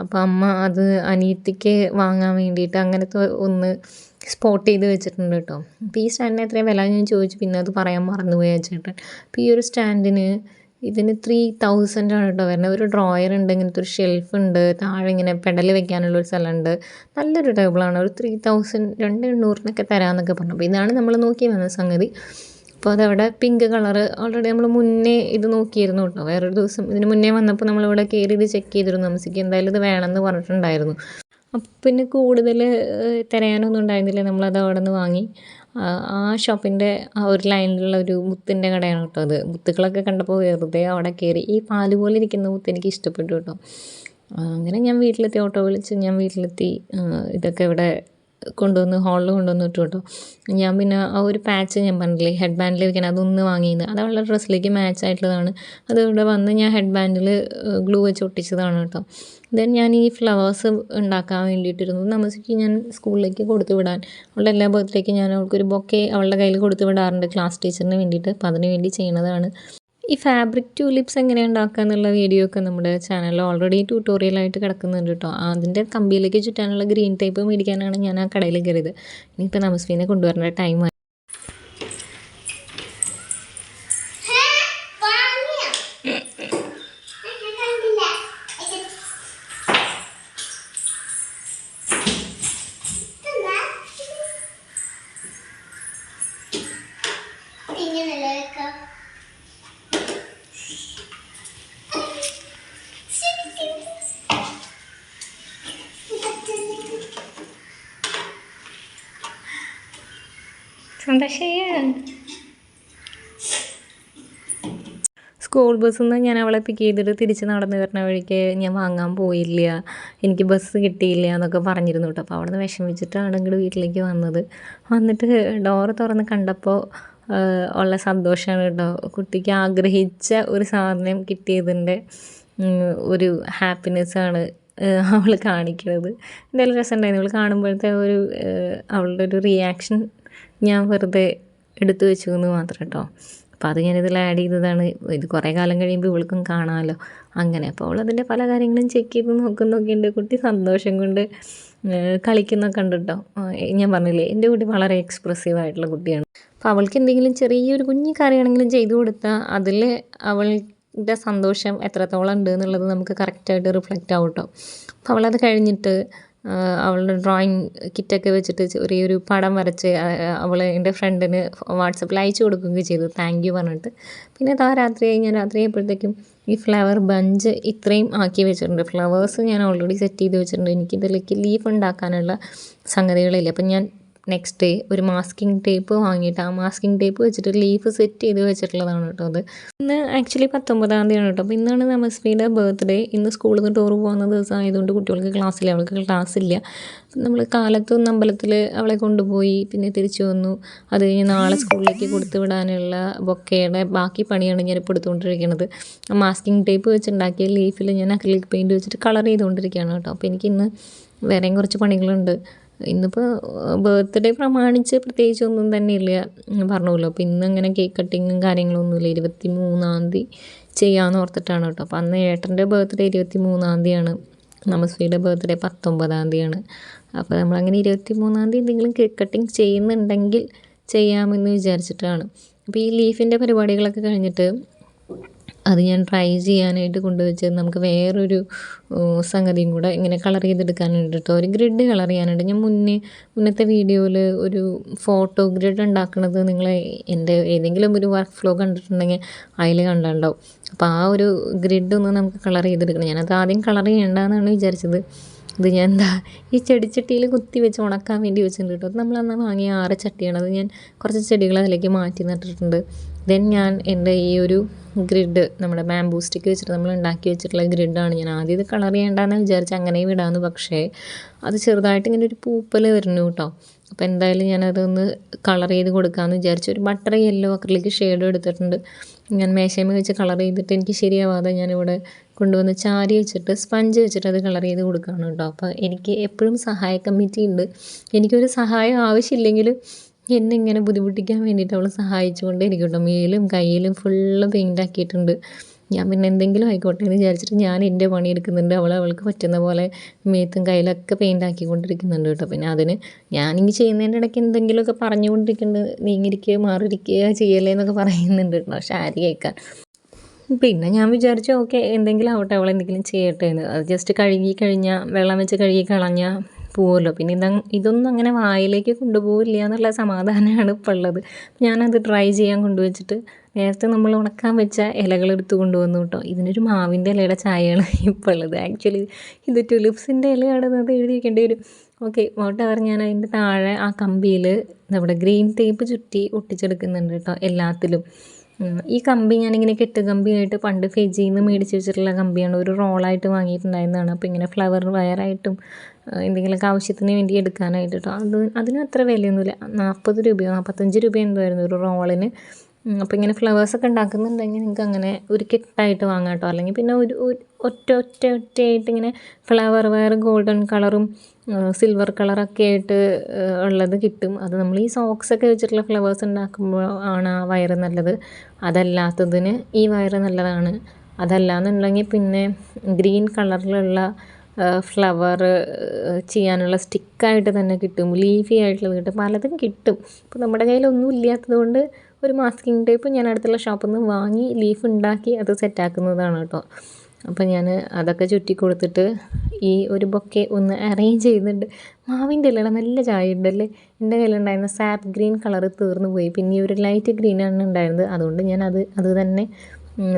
അപ്പോൾ അമ്മ അത് അനിയത്തിക്ക് വാങ്ങാൻ വേണ്ടിയിട്ട് അങ്ങനത്തെ ഒന്ന് സ്പോട്ട് ചെയ്ത് വെച്ചിട്ടുണ്ട് കേട്ടോ. അപ്പോൾ ഈ സ്റ്റാൻഡിന് എത്രയും വില ഞാൻ ചോദിച്ചു, പിന്നെ അത് പറയാൻ മറന്നുപോയി ചേട്ടൻ. അപ്പോൾ ഈ ഒരു സ്റ്റാൻഡിന് ഇതിന് 3000 ആണ് കേട്ടോ വരുന്നത്. ഒരു ഡ്രോയർ ഉണ്ട്, ഇങ്ങനത്തെ ഒരു ഷെൽഫ് ഉണ്ട്, താഴെ ഇങ്ങനെ പെഡൽ വെക്കാനുള്ളൊരു സ്ഥലമുണ്ട്. നല്ലൊരു ടേബിളാണ്. ഒരു 3000, 2800 തരാമെന്നൊക്കെ പറഞ്ഞു. അപ്പോൾ ഇതാണ് നമ്മൾ നോക്കി വന്ന സംഗതി. അപ്പോൾ അതവിടെ പിങ്ക് കളറ് ഓൾറെഡി നമ്മൾ മുന്നേ ഇത് നോക്കിയിരുന്നു കേട്ടോ. വേറൊരു ദിവസം ഇതിന് മുന്നേ വന്നപ്പോൾ നമ്മളിവിടെ കയറി ഇത് ചെക്ക് ചെയ്തിരുന്നു. നമസിക്ക് എന്തായാലും ഇത് വേണമെന്ന് പറഞ്ഞിട്ടുണ്ടായിരുന്നു. അപ്പം പിന്നെ കൂടുതൽ തിരയാനൊന്നും ഉണ്ടായിരുന്നില്ല. നമ്മളത് അവിടെ നിന്ന് വാങ്ങി. ആ ഷോപ്പിൻ്റെ ആ ഒരു ലൈനിലുള്ള ഒരു മുത്തിൻ്റെ കടയാണ് കേട്ടോ അത്. മുത്തുകളൊക്കെ കണ്ടപ്പോൾ വെറുതെ അവിടെ കയറി. ഈ പാല് പോലെ ഇരിക്കുന്ന മുത്ത് എനിക്ക് ഇഷ്ടപ്പെട്ടു കേട്ടോ. അങ്ങനെ ഞാൻ വീട്ടിലെത്തി, ഓട്ടോ വിളിച്ച് ഞാൻ വീട്ടിലെത്തി. ഇതൊക്കെ ഇവിടെ കൊണ്ടുവന്ന് ഹാളിൽ കൊണ്ടുവന്ന് ഇട്ടു കേട്ടോ. ഞാൻ പിന്നെ ആ ഒരു പാച്ച് ഞാൻ പറഞ്ഞില്ലേ ഹെഡ് ബാൻഡിൽ വെക്കണം, അതൊന്ന് വാങ്ങിയത്. അത് അവളുടെ ഡ്രസ്സിലേക്ക് മാച്ച് ആയിട്ടുള്ളതാണ്. അത് ഇവിടെ വന്ന് ഞാൻ ഹെഡ് ബാൻഡിൽ ഗ്ലൂ വെച്ച് ഒട്ടിച്ചതാണ് കേട്ടോ. ദെൻ ഞാൻ ഈ ഫ്ലവേഴ്സ് ഉണ്ടാക്കാൻ വേണ്ടിയിട്ടിരുന്നു. നമസിക്ക് ഞാൻ സ്കൂളിലേക്ക് കൊടുത്തു വിടാൻ, അവളുടെ എല്ലാ ബർത്ത്ഡേക്ക് ഞാൻ അവൾക്കൊരു ബൊക്കെ അവളുടെ കയ്യിൽ കൊടുത്തു വിടാറുണ്ട് ക്ലാസ് ടീച്ചറിന് വേണ്ടിയിട്ട്. അപ്പോൾ അതിന് വേണ്ടി ചെയ്യുന്നതാണ്. ഈ ഫാബ്രിക് ട്യൂലിപ്സ് എങ്ങനെ ഉണ്ടാക്കുക എന്നുള്ള വീഡിയോ ഒക്കെ നമ്മുടെ ചാനലിൽ ഓൾറെഡി ട്യൂട്ടോറിയലായിട്ട് കിടക്കുന്നുണ്ട് കേട്ടോ. അതിൻ്റെ കമ്പിയിലേക്ക് ചുറ്റാനുള്ള ഗ്രീൻ ടേപ്പ് മേടിക്കാനാണ് ഞാൻ ആ കടയിൽ കയറിയത്. ഇനിയിപ്പോൾ നമസ്വീനെ കൊണ്ടുവരേണ്ട ടൈമായി. സ്കൂൾ ബസ്സിൽ നിന്ന് ഞാൻ അവളെ പിക്ക് ചെയ്തിട്ട് തിരിച്ച് നടന്ന് വരുന്ന വഴിക്ക് ഞാൻ വാങ്ങാൻ പോയില്ല, എനിക്ക് ബസ് കിട്ടിയില്ല എന്നൊക്കെ പറഞ്ഞിരുന്നു കേട്ടോ. അപ്പോൾ അവിടെ നിന്ന് വിഷമിച്ചിട്ടാണ് ഇങ്ങോട്ട് വീട്ടിലേക്ക് വന്നത്. വന്നിട്ട് ഡോറ് തുറന്ന് കണ്ടപ്പോൾ ഉള്ള സന്തോഷമാണ് കേട്ടോ. കുട്ടിക്ക് ആഗ്രഹിച്ച ഒരു സാധനം കിട്ടിയതിൻ്റെ ഒരു ഹാപ്പിനെസ്സാണ് അവൾ കാണിക്കുന്നത്. എന്തായാലും രസമുണ്ടായിരുന്നു. അവൾ കാണുമ്പോഴത്തെ ഒരു അവളുടെ ഒരു റിയാക്ഷൻ ഞാൻ വെറുതെ എടുത്തു വെച്ചു എന്ന് മാത്രം കേട്ടോ. അപ്പോൾ അത് ഞാനിതിൽ ആഡ് ചെയ്തതാണ്. ഇത് കുറേ കാലം കഴിയുമ്പോൾ ഇവൾക്കും കാണാമല്ലോ അങ്ങനെ. അപ്പോൾ അവളതിൻ്റെ പല കാര്യങ്ങളും ചെക്ക് ചെയ്ത് നോക്കുന്നൊക്കെയുണ്ട്. കുട്ടി സന്തോഷം കൊണ്ട് കളിക്കുന്നൊക്കെ ഉണ്ട് കേട്ടോ. ഞാൻ പറഞ്ഞില്ലേ, എൻ്റെ കുട്ടി വളരെ എക്സ്പ്രസീവ് ആയിട്ടുള്ള കുട്ടിയാണ്. അപ്പോൾ അവൾക്ക് എന്തെങ്കിലും ചെറിയൊരു കുഞ്ഞു കാര്യമാണെങ്കിലും ചെയ്തു കൊടുത്താൽ അതിൽ അവളുടെ സന്തോഷം എത്രത്തോളം ഉണ്ട് എന്നുള്ളത് നമുക്ക് കറക്റ്റായിട്ട് റിഫ്ലക്റ്റ് ആവും കേട്ടോ. അപ്പോൾ അവളത് കഴിഞ്ഞിട്ട് അവളുടെ ഡ്രോയിങ് കിറ്റൊക്കെ വെച്ചിട്ട് ചെറിയൊരു പടം വരച്ച് അവൾ എൻ്റെ ഫ്രണ്ടിന് വാട്സപ്പിൽ അയച്ചു കൊടുക്കുകയും ചെയ്തു, താങ്ക് യു പറഞ്ഞിട്ട്. പിന്നെ അതാ രാത്രിയായി. ഞാൻ രാത്രി ആയപ്പോഴത്തേക്കും ഈ ഫ്ലവർ ബഞ്ച് ഇത്രയും ആക്കി വെച്ചിട്ടുണ്ട്. ഫ്ലവേഴ്സ് ഞാൻ ഓൾറെഡി സെറ്റ് ചെയ്ത് വെച്ചിട്ടുണ്ട്. എനിക്കിതിലേക്ക് ലീഫ് ഉണ്ടാക്കാനുള്ള സംഗതികളില്ല. അപ്പം ഞാൻ നെക്സ്റ്റ് ഡേ ഒരു മാസ്കിംഗ് ടേപ്പ് വാങ്ങിയിട്ട് ആ മാസ്കിംഗ് ടേപ്പ് വെച്ചിട്ട് ലീഫ് സെറ്റ് ചെയ്ത് വെച്ചിട്ടുള്ളതാണ് കേട്ടോ അത്. ഇന്ന് ആക്ച്വലി 19-ാം തീയതിയാണ് കേട്ടോ. അപ്പോൾ ഇന്നാണ് നമസ്വിയുടെ ബർത്ത്ഡേ. ഇന്ന് സ്കൂളിൽ നിന്ന് ടൂർ പോകുന്ന ദിവസം ആയതുകൊണ്ട് കുട്ടികൾക്ക് ക്ലാസ്സില്ല, അവൾക്ക് ക്ലാസ്സില്ല. നമ്മൾ കാലത്തൊന്ന് അമ്പലത്തിൽ അവളെ കൊണ്ടുപോയി പിന്നെ തിരിച്ചു വന്നു. അത് കഴിഞ്ഞ് നാളെ സ്കൂളിലേക്ക് കൊടുത്തു വിടാനുള്ള ബൊക്കയുടെ ബാക്കി പണിയാണ് ഞാനിപ്പോൾ എടുത്തുകൊണ്ടിരിക്കുന്നത്. മാസ്കിംഗ് ടേപ്പ് വെച്ചുണ്ടാക്കിയ ലീഫിൽ ഞാൻ അക്രിലിക് പെയിൻറ്റ് വെച്ചിട്ട് കളർ ചെയ്തുകൊണ്ടിരിക്കുകയാണ് കേട്ടോ. അപ്പോൾ എനിക്കിന്ന് വേറെയും കുറച്ച് പണികളുണ്ട്. ഇന്നിപ്പോൾ ബർത്ത്ഡേ പ്രമാണിച്ച് പ്രത്യേകിച്ചൊന്നും തന്നെ ഇല്ല പറഞ്ഞല്ലോ. അപ്പോൾ ഇന്നങ്ങനെ കേക്ക് കട്ടിങ്ങും കാര്യങ്ങളൊന്നുമില്ല. 23-ാം തീയതി ചെയ്യാമെന്ന് ഓർത്തിട്ടാണ് കേട്ടോ. അപ്പോൾ അന്ന് ഏട്ടൻ്റെ ബർത്ത്ഡേ 23-ാം തീയതിയാണ്, നമസ്വിയുടെ ബർത്ത്ഡേ 19-ാം തീയതിയാണ്. അപ്പോൾ നമ്മളങ്ങനെ 23-ാം തീയതി എന്തെങ്കിലും കേക്ക് കട്ടിങ് ചെയ്യുന്നുണ്ടെങ്കിൽ ചെയ്യാമെന്ന് വിചാരിച്ചിട്ടാണ്. അപ്പോൾ ഈ ലീഫിൻ്റെ പരിപാടികളൊക്കെ കഴിഞ്ഞിട്ട് അത് ഞാൻ ട്രൈ ചെയ്യാനായിട്ട് കൊണ്ടുവച്ചത് നമുക്ക് വേറൊരു സംഗതിയും കൂടെ ഇങ്ങനെ കളർ ചെയ്തെടുക്കാനുണ്ട് കേട്ടോ. ഒരു ഗ്രിഡ് കളർ ചെയ്യാനുണ്ട്. ഞാൻ മുന്നത്തെ വീഡിയോയിൽ ഒരു ഫോട്ടോ ഗ്രിഡ് ഉണ്ടാക്കുന്നത് നിങ്ങൾ എൻ്റെ ഏതെങ്കിലും ഒരു വർക്ക് ഫ്ലോ കണ്ടിട്ടുണ്ടെങ്കിൽ അതിൽ കണ്ടിട്ടുണ്ടാവും. അപ്പോൾ ആ ഒരു ഗ്രിഡ് ഒന്ന് നമുക്ക് കളർ ചെയ്തെടുക്കണം. ഞാനത് ആദ്യം കളർ ചെയ്യേണ്ടതെന്നാണ് വിചാരിച്ചത്. ഇത് ഞാൻ ഈ ചെടിച്ചട്ടിയിൽ കുത്തി വെച്ച് ഉണക്കാൻ വേണ്ടി വെച്ചിട്ടുണ്ട് കേട്ടോ. അത് നമ്മളന്ന് വാങ്ങിയ 6 ചട്ടിയാണ്. അത് ഞാൻ കുറച്ച് ചെടികൾ അതിലേക്ക് മാറ്റി നട്ടിട്ടുണ്ട്. ദെൻ ഞാൻ എൻ്റെ ഈ ഒരു ഗ്രിഡ് നമ്മുടെ ബാംബൂ സ്റ്റിക്ക് വെച്ചിട്ട് നമ്മൾ ഉണ്ടാക്കി വെച്ചിട്ടുള്ള ഗ്രിഡാണ്. ഞാൻ ആദ്യം ഇത് കളർ ചെയ്യേണ്ടെന്ന് വിചാരിച്ച് അങ്ങനെ വിടാമെന്ന്, പക്ഷേ അത് ചെറുതായിട്ട് ഇങ്ങനെ ഒരു പൂപ്പൽ വരുന്നു കേട്ടോ. അപ്പോൾ എന്തായാലും ഞാനതൊന്ന് കളർ ചെയ്ത് കൊടുക്കാമെന്ന് വിചാരിച്ചു. ഒരു ബട്ടർ യെല്ലോ അക്രിലിക് ഷെയ്ഡും എടുത്തിട്ടുണ്ട്. ഞാൻ മേശമേ വെച്ച് കളർ ചെയ്തിട്ട് എനിക്ക് ശരിയാവാതെ ഞാനിവിടെ കൊണ്ടുവന്ന് ചാരി വെച്ചിട്ട് സ്പഞ്ച് വെച്ചിട്ട് അത് കളർ ചെയ്ത് കൊടുക്കുകയാണ് കേട്ടോ. അപ്പോൾ എനിക്ക് എപ്പോഴും സഹായ കമ്മിറ്റി ഉണ്ട്. എനിക്കൊരു സഹായം ആവശ്യമില്ലെങ്കിലും എന്നെ ഇങ്ങനെ ബുദ്ധിമുട്ടിക്കാൻ വേണ്ടിയിട്ട് അവൾ സഹായിച്ചുകൊണ്ട് ഇരിക്കും കേട്ടോ. മേലും കയ്യിലും ഫുള്ള് പെയിൻ്റ് ആക്കിയിട്ടുണ്ട്. ഞാൻ പിന്നെ എന്തെങ്കിലും ആയിക്കോട്ടെ എന്ന് വിചാരിച്ചിട്ട് ഞാൻ എൻ്റെ പണി എടുക്കുന്നുണ്ട്. അവൾക്ക് പറ്റുന്ന പോലെ മേത്തും കയ്യിലൊക്കെ പെയിൻ്റ് ആക്കിക്കൊണ്ടിരിക്കുന്നുണ്ട് കേട്ടോ. പിന്നെ അതിന് ഞാനിങ്ങനെ ചെയ്യുന്നതിൻ്റെ ഇടയ്ക്ക് എന്തെങ്കിലുമൊക്കെ പറഞ്ഞുകൊണ്ടിരിക്കുന്നുണ്ട്. നീങ്ങിരിക്കുക, മാറിയിരിക്കുക, ചെയ്യല്ലേ എന്നൊക്കെ പറയുന്നുണ്ട് കേട്ടോ, പക്ഷെ ആര് കേൾക്കാൻ. പിന്നെ ഞാൻ വിചാരിച്ചു ഓക്കെ എന്തെങ്കിലും ആവട്ടെ, അവൾ എന്തെങ്കിലും ചെയ്യട്ടെ എന്ന്. അത് ജസ്റ്റ് കഴുകി കഴിഞ്ഞാൽ വെള്ളം വെച്ച് കഴുകി കളഞ്ഞാൽ പോവുമല്ലോ. പിന്നെ ഇതൊന്നും അങ്ങനെ വായിലേക്ക് കൊണ്ടുപോകില്ല എന്നുള്ള സമാധാനമാണ് ഇപ്പോൾ ഉള്ളത്. ഞാനത് ട്രൈ ചെയ്യാൻ കൊണ്ടുവച്ചിട്ട് നേരത്തെ നമ്മൾ ഉണക്കാൻ വെച്ച ഇലകൾ എടുത്ത് കൊണ്ടുവന്നു കേട്ടോ. ഇതിനൊരു മാവിൻ്റെ ഇലയുടെ ചായയാണ് ഇപ്പോൾ ഉള്ളത്. ആക്ച്വലി ഇത് ടുലിപ്സിൻ്റെ ഇലയാണെന്നത് എഴുതിയിരിക്കേണ്ടി വരും. Okay whatever. ഞാൻ അതിൻ്റെ താഴെ ആ കമ്പിയിൽ നമ്മുടെ ഗ്രീൻ ടേപ്പ് ചുറ്റി ഒട്ടിച്ചെടുക്കുന്നുണ്ട് കേട്ടോ എല്ലാത്തിലും. ഈ കമ്പി ഞാനിങ്ങനെ കെട്ടുകമ്പിയായിട്ട് പണ്ട് ഫെജിയിൽ നിന്ന് മേടിച്ച് വെച്ചിട്ടുള്ള കമ്പിയാണ്. ഒരു റോളായിട്ട് വാങ്ങിയിട്ടുണ്ടായിരുന്നതാണ്. അപ്പോൾ ഇങ്ങനെ ഫ്ലവർ വയറായിട്ടും എന്തെങ്കിലുമൊക്കെ ആവശ്യത്തിന് വേണ്ടി എടുക്കാനായിട്ട് കേട്ടോ. അതിനും അത്ര വിലയൊന്നുമില്ല. 40 രൂപയോ 45 രൂപയോ എന്തായിരുന്നു ഒരു റോളിന്. അപ്പോൾ ഇങ്ങനെ ഫ്ലവേഴ്സൊക്കെ ഉണ്ടാക്കുന്നുണ്ടെങ്കിൽ നിങ്ങൾക്ക് അങ്ങനെ ഒരു കെട്ടായിട്ട് വാങ്ങാം കേട്ടോ. അല്ലെങ്കിൽ പിന്നെ ഒറ്റയായിട്ട് ഇങ്ങനെ ഫ്ലവർ വയർ ഗോൾഡൻ കളറും സിൽവർ കളറൊക്കെ ആയിട്ട് ഉള്ളത് കിട്ടും. അത് നമ്മൾ ഈ സോക്സൊക്കെ വെച്ചിട്ടുള്ള ഫ്ലവേഴ്സ് ഉണ്ടാക്കുമ്പോൾ ആണ് ആ വയറ് നല്ലത്. അതല്ലാത്തതിന് ഈ വയറ് നല്ലതാണ്. അതല്ലാന്നുണ്ടെങ്കിൽ പിന്നെ ഗ്രീൻ കളറിലുള്ള ഫ്ലവർ ചെയ്യാനുള്ള സ്റ്റിക്കായിട്ട് തന്നെ കിട്ടും, ലീഫി ആയിട്ടുള്ളത് കിട്ടും, പലതും കിട്ടും. ഇപ്പോൾ നമ്മുടെ കയ്യിലൊന്നും ഇല്ലാത്തത് കൊണ്ട് ഒരു മാസ്കിംഗ് ടേപ്പ് ഞാൻ അടുത്തുള്ള ഷോപ്പിൽ നിന്ന് വാങ്ങി ലീഫ് ഉണ്ടാക്കി അത് സെറ്റാക്കുന്നതാണ് കേട്ടോ. അപ്പോൾ ഞാൻ അതൊക്കെ ചുറ്റി കൊടുത്തിട്ട് ഈ ഒരു ബൊക്കെ ഒന്ന് അറേഞ്ച് ചെയ്യുന്നുണ്ട്. മാവിൻ്റെ ഇലയുടെ നല്ല ചായ ഉണ്ടല്ലേ. എൻ്റെ കയ്യിലുണ്ടായിരുന്ന സാപ്പ് ഗ്രീൻ കളറ് തീർന്നു പോയി. പിന്നെ ഒരു ലൈറ്റ് ഗ്രീനാണ് ഉണ്ടായിരുന്നത്. അതുകൊണ്ട് ഞാൻ അത് തന്നെ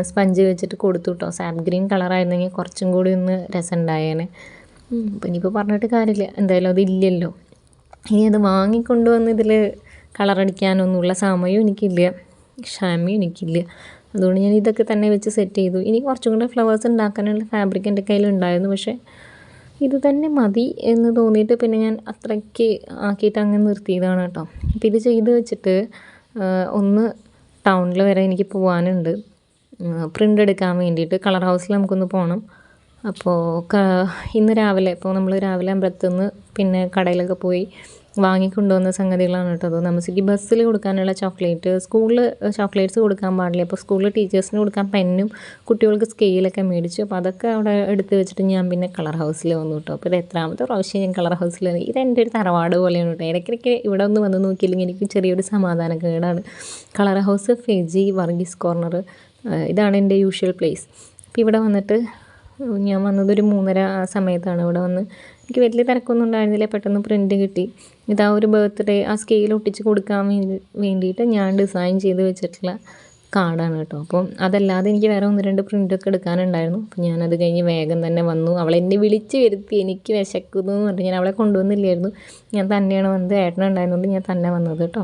സ്പഞ്ച് വെച്ചിട്ട് കൊടുത്തു കേട്ടോ. സാപ്പ് ഗ്രീൻ കളറായിരുന്നെങ്കിൽ കുറച്ചും കൂടി ഒന്ന് രസം ഉണ്ടായേനെ. അപ്പോൾ ഇനിയിപ്പോൾ പറഞ്ഞിട്ട് കാര്യമില്ല, എന്തായാലും അതില്ലല്ലോ. ഇനി അത് വാങ്ങിക്കൊണ്ടുവന്ന് ഇതിൽ കളറടിക്കാനൊന്നുമുള്ള സമയവും എനിക്കില്ല, ക്ഷമയും എനിക്കില്ല. അതുകൊണ്ട് ഞാൻ ഇതൊക്കെ തന്നെ വെച്ച് സെറ്റ് ചെയ്തു. ഇനി കുറച്ചും കൂടെ ഫ്ലവേഴ്സ് ഉണ്ടാക്കാനുള്ള ഫാബ്രിക് എൻ്റെ കയ്യിലുണ്ടായിരുന്നു, പക്ഷേ ഇത് തന്നെ മതി എന്ന് തോന്നിയിട്ട് പിന്നെ ഞാൻ അത്രയ്ക്ക് ആക്കിയിട്ട് അങ്ങ് നിർത്തിയതാണ് കേട്ടോ. അപ്പോൾ ഇത് ചെയ്ത് വെച്ചിട്ട് ഒന്ന് ടൗണിൽ വരെ എനിക്ക് പോകാനുണ്ട്, പ്രിൻ്റ് എടുക്കാൻ വേണ്ടിയിട്ട്. കളർ ഹൗസിൽ നമുക്കൊന്ന് പോകണം. അപ്പോൾ ഇന്ന് രാവിലെ ഇപ്പോൾ നമ്മൾ രാവിലെ അമ്പലത്തിൽ നിന്ന് പിന്നെ കടയിലൊക്കെ പോയി വാങ്ങിക്കൊണ്ടുവന്ന സംഗതികളാണ് കേട്ടോ. അത് നമുക്ക് ബസ്സിൽ കൊടുക്കാനുള്ള ചോക്ലേറ്റ്, സ്കൂളിൽ ചോക്ലേറ്റ്സ് കൊടുക്കാൻ പാടില്ല. അപ്പോൾ സ്കൂളിൽ ടീച്ചേഴ്സിന് കൊടുക്കാൻ പെന്നും കുട്ടികൾക്ക് സ്കെയിലൊക്കെ മേടിച്ചു. അപ്പോൾ അതൊക്കെ അവിടെ എടുത്ത് വെച്ചിട്ട് ഞാൻ പിന്നെ കളർ ഹൗസിൽ വന്നു കേട്ടോ. അപ്പോൾ ഇത് എത്രാമത്തെ പ്രാവശ്യം ഞാൻ കളർ ഹൗസിൽ വന്നു. ഇതെൻ്റെ ഒരു തറവാട് പോലെയാണ് കേട്ടോ. ഇടയ്ക്കിടയ്ക്ക് ഇവിടെ ഒന്ന് വന്ന് നോക്കിയില്ലെങ്കിൽ എനിക്ക് ചെറിയൊരു സമാധാനക്കേടാണ്. കളർ ഹൗസ്, ഫെജി, വർഗീസ് കോർണർ, ഇതാണ് എൻ്റെ യൂഷ്വൽ പ്ലേസ്. അപ്പോൾ ഇവിടെ വന്നിട്ട് ഞാൻ വന്നതൊരു 3:30 ആ സമയത്താണ്. ഇവിടെ വന്ന് എനിക്ക് വലിയ തിരക്കൊന്നും ഉണ്ടായിരുന്നില്ല, പെട്ടെന്ന് പ്രിൻ്റ് കിട്ടി. ഇതാ ഒരു ബർത്ത്ഡേ ആ സ്കെയിൽ ഒട്ടിച്ച് കൊടുക്കാൻ വേണ്ടിയിട്ട് ഞാൻ ഡിസൈൻ ചെയ്ത് വെച്ചിട്ടുള്ള കാർഡാണ് കേട്ടോ. അപ്പം അതല്ലാതെ എനിക്ക് വേറെ 1-2 പ്രിൻ്റൊക്കെ എടുക്കാനുണ്ടായിരുന്നു. അപ്പം ഞാനത് കഴിഞ്ഞ് വേഗം തന്നെ വന്നു. അവളെന്നെ വിളിച്ച് വരുത്തി, എനിക്ക് വിശക്കുന്നു എന്ന് പറഞ്ഞിട്ട്. ഞാൻ അവളെ കൊണ്ടുവന്നില്ലായിരുന്നു, ഞാൻ തന്നെയാണ് വന്നത്. ഏട്ടനുണ്ടായിരുന്നുകൊണ്ട് ഞാൻ തന്നെ വന്നത് കേട്ടോ.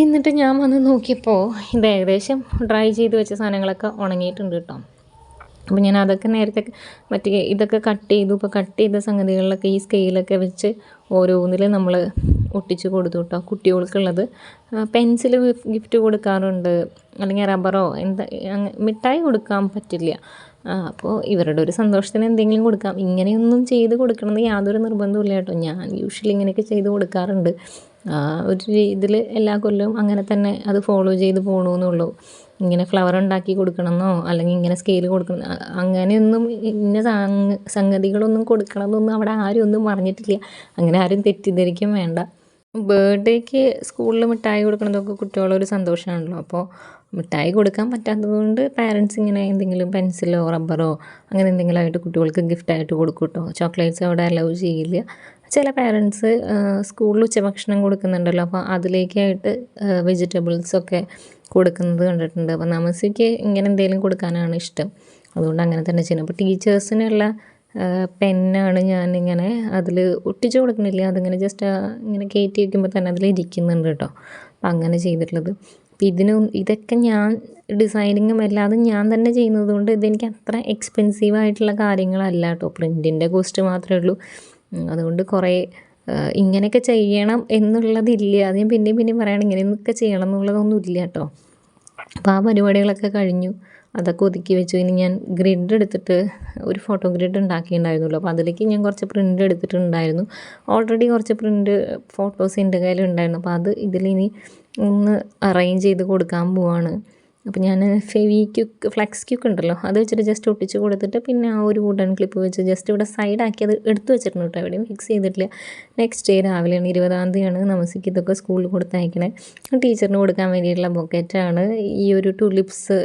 എന്നിട്ട് ഞാൻ വന്ന് നോക്കിയപ്പോൾ ഇത് ഏകദേശം ഡ്രൈ ചെയ്ത് വെച്ച സാധനങ്ങളൊക്കെ ഉണങ്ങിയിട്ടുണ്ട് കേട്ടോ. അപ്പോൾ ഞാൻ അതൊക്കെ നേരത്തെ മറ്റേ ഇതൊക്കെ കട്ട് ചെയ്തു. ഇപ്പോൾ കട്ട് ചെയ്ത സംഗതികളിലൊക്കെ ഈ സ്കെയിലൊക്കെ വെച്ച് ഓരോന്നിൽ നമ്മൾ ഒട്ടിച്ച് കൊടുത്തു കേട്ടോ. കുട്ടികൾക്കുള്ളത് പെൻസിൽ ഗിഫ്റ്റ് കൊടുക്കാറുണ്ട്, അല്ലെങ്കിൽ റബ്ബറോ എന്താ മിഠായി കൊടുക്കാൻ പറ്റില്ല. അപ്പോൾ ഇവരുടെ ഒരു സന്തോഷത്തിന് എന്തെങ്കിലും കൊടുക്കാം. ഇങ്ങനെയൊന്നും ചെയ്ത് കൊടുക്കണമെന്ന് യാതൊരു നിർബന്ധമില്ല കേട്ടോ. ഞാൻ യൂഷ്വലി ഇങ്ങനെയൊക്കെ ചെയ്ത് കൊടുക്കാറുണ്ട്. ഒരു ഇതിൽ എല്ലാ കൊല്ലവും അങ്ങനെ തന്നെ അത് ഫോളോ ചെയ്ത് പോകണമെന്നുള്ളൂ. ഇങ്ങനെ ഫ്ലവർ ഉണ്ടാക്കി കൊടുക്കണമെന്നോ അല്ലെങ്കിൽ ഇങ്ങനെ സ്കെയിൽ കൊടുക്കണം അങ്ങനെയൊന്നും ഇന്ന സംഗതികളൊന്നും കൊടുക്കണമെന്നൊന്നും അവിടെ ആരും ഒന്നും പറഞ്ഞിട്ടില്ല. അങ്ങനെ ആരും തെറ്റിദ്ധരിക്കും വേണ്ട. ബർത്ത്ഡേക്ക് സ്കൂളിൽ മിഠായി കൊടുക്കണതൊക്കെ കുട്ടികളൊരു സന്തോഷമാണല്ലോ. അപ്പോൾ മിഠായി കൊടുക്കാൻ പറ്റാത്തത് കൊണ്ട് പാരൻസ് ഇങ്ങനെ എന്തെങ്കിലും പെൻസിലോ റബ്ബറോ അങ്ങനെ എന്തെങ്കിലും ആയിട്ട് കുട്ടികൾക്ക് ഗിഫ്റ്റായിട്ട് കൊടുക്കും കേട്ടോ. ചോക്ലേറ്റ്സ് അവിടെ അലൗ ചെയ്യില്ല. ചില പാരൻസ് സ്കൂളിൽ ഉച്ചഭക്ഷണം കൊടുക്കുന്നുണ്ടല്ലോ, അപ്പോൾ അതിലേക്കായിട്ട് വെജിറ്റബിൾസൊക്കെ കൊടുക്കുന്നത് കണ്ടിട്ടുണ്ട്. അപ്പോൾ നമസ്യക്ക് ഇങ്ങനെ എന്തെങ്കിലും കൊടുക്കാനാണ് ഇഷ്ടം, അതുകൊണ്ട് അങ്ങനെ തന്നെ ചെയ്യുന്നത്. അപ്പോൾ ടീച്ചേഴ്സിനുള്ള പെന്നാണ് ഞാനിങ്ങനെ അതിൽ ഒട്ടിച്ച് കൊടുക്കണില്ല, അതിങ്ങനെ ജസ്റ്റ് ഇങ്ങനെ കയറ്റി വയ്ക്കുമ്പോൾ തന്നെ അതിലിരിക്കുന്നുണ്ട് കേട്ടോ. അപ്പം അങ്ങനെ ചെയ്തിട്ടുള്ളത്. അപ്പം ഇതൊക്കെ ഞാൻ ഡിസൈനിങ്ങും എല്ലാതും ഞാൻ തന്നെ ചെയ്യുന്നത് കൊണ്ട് ഇതെനിക്ക് അത്ര എക്സ്പെൻസീവ് ആയിട്ടുള്ള കാര്യങ്ങളല്ല കേട്ടോ. പ്രിൻറ്റിൻ്റെ കോസ്റ്റ് മാത്രമേ ഉള്ളൂ. അതുകൊണ്ട് കുറേ ഇങ്ങനെയൊക്കെ ചെയ്യണം എന്നുള്ളതില്ല. അത് ഞാൻ പിന്നെയും പറയണം, ഇങ്ങനെയൊക്കെ ചെയ്യണം എന്നുള്ളതൊന്നും ഇല്ല കേട്ടോ. അപ്പോൾ ആ പരിപാടികളൊക്കെ കഴിഞ്ഞു, അതൊക്കെ ഒതുക്കി വെച്ചു. ഇനി ഞാൻ ഗ്രിഡ് എടുത്തിട്ട് ഒരു ഫോട്ടോ ഗ്രിഡ് ഉണ്ടാക്കിയിട്ടുണ്ടായിരുന്നല്ലോ, അപ്പോൾ അതിലേക്ക് ഞാൻ കുറച്ച് പ്രിൻ്റ് എടുത്തിട്ടുണ്ടായിരുന്നു. ഓൾറെഡി കുറച്ച് പ്രിൻ്റ് ഫോട്ടോസ് എൻ്റെ കയ്യിലുണ്ടായിരുന്നു. അപ്പോൾ അത് ഇതിലിനി ഒന്ന് അറേഞ്ച് ചെയ്ത് കൊടുക്കാൻ പോവാണ്. അപ്പോൾ ഞാൻ ഫ്ലെക്സ് ക്യൂക്ക് ഉണ്ടല്ലോ, അത് വെച്ചിട്ട് ജസ്റ്റ് ഒട്ടിച്ച് കൊടുത്തിട്ട് പിന്നെ ആ ഒരു വുഡൻ ക്ലിപ്പ് വെച്ച് ജസ്റ്റ് ഇവിടെ സൈഡാക്കി അത് എടുത്ത് വെച്ചിട്ടുണ്ട് കേട്ടോ. എവിടെയും ഫിക്സ് ചെയ്തിട്ടില്ല. നെക്സ്റ്റ് ഡേ രാവിലെയാണ്, 20-ാം തീയതിയാണ് നമസ്യക്ക് ഇതൊക്കെ സ്കൂളിൽ കൊടുത്തയക്കണേ. ടീച്ചറിന് കൊടുക്കാൻ വേണ്ടിയിട്ടുള്ള ബൊക്കറ്റാണ്. ഈ ഒരു ടുലിപ്സ്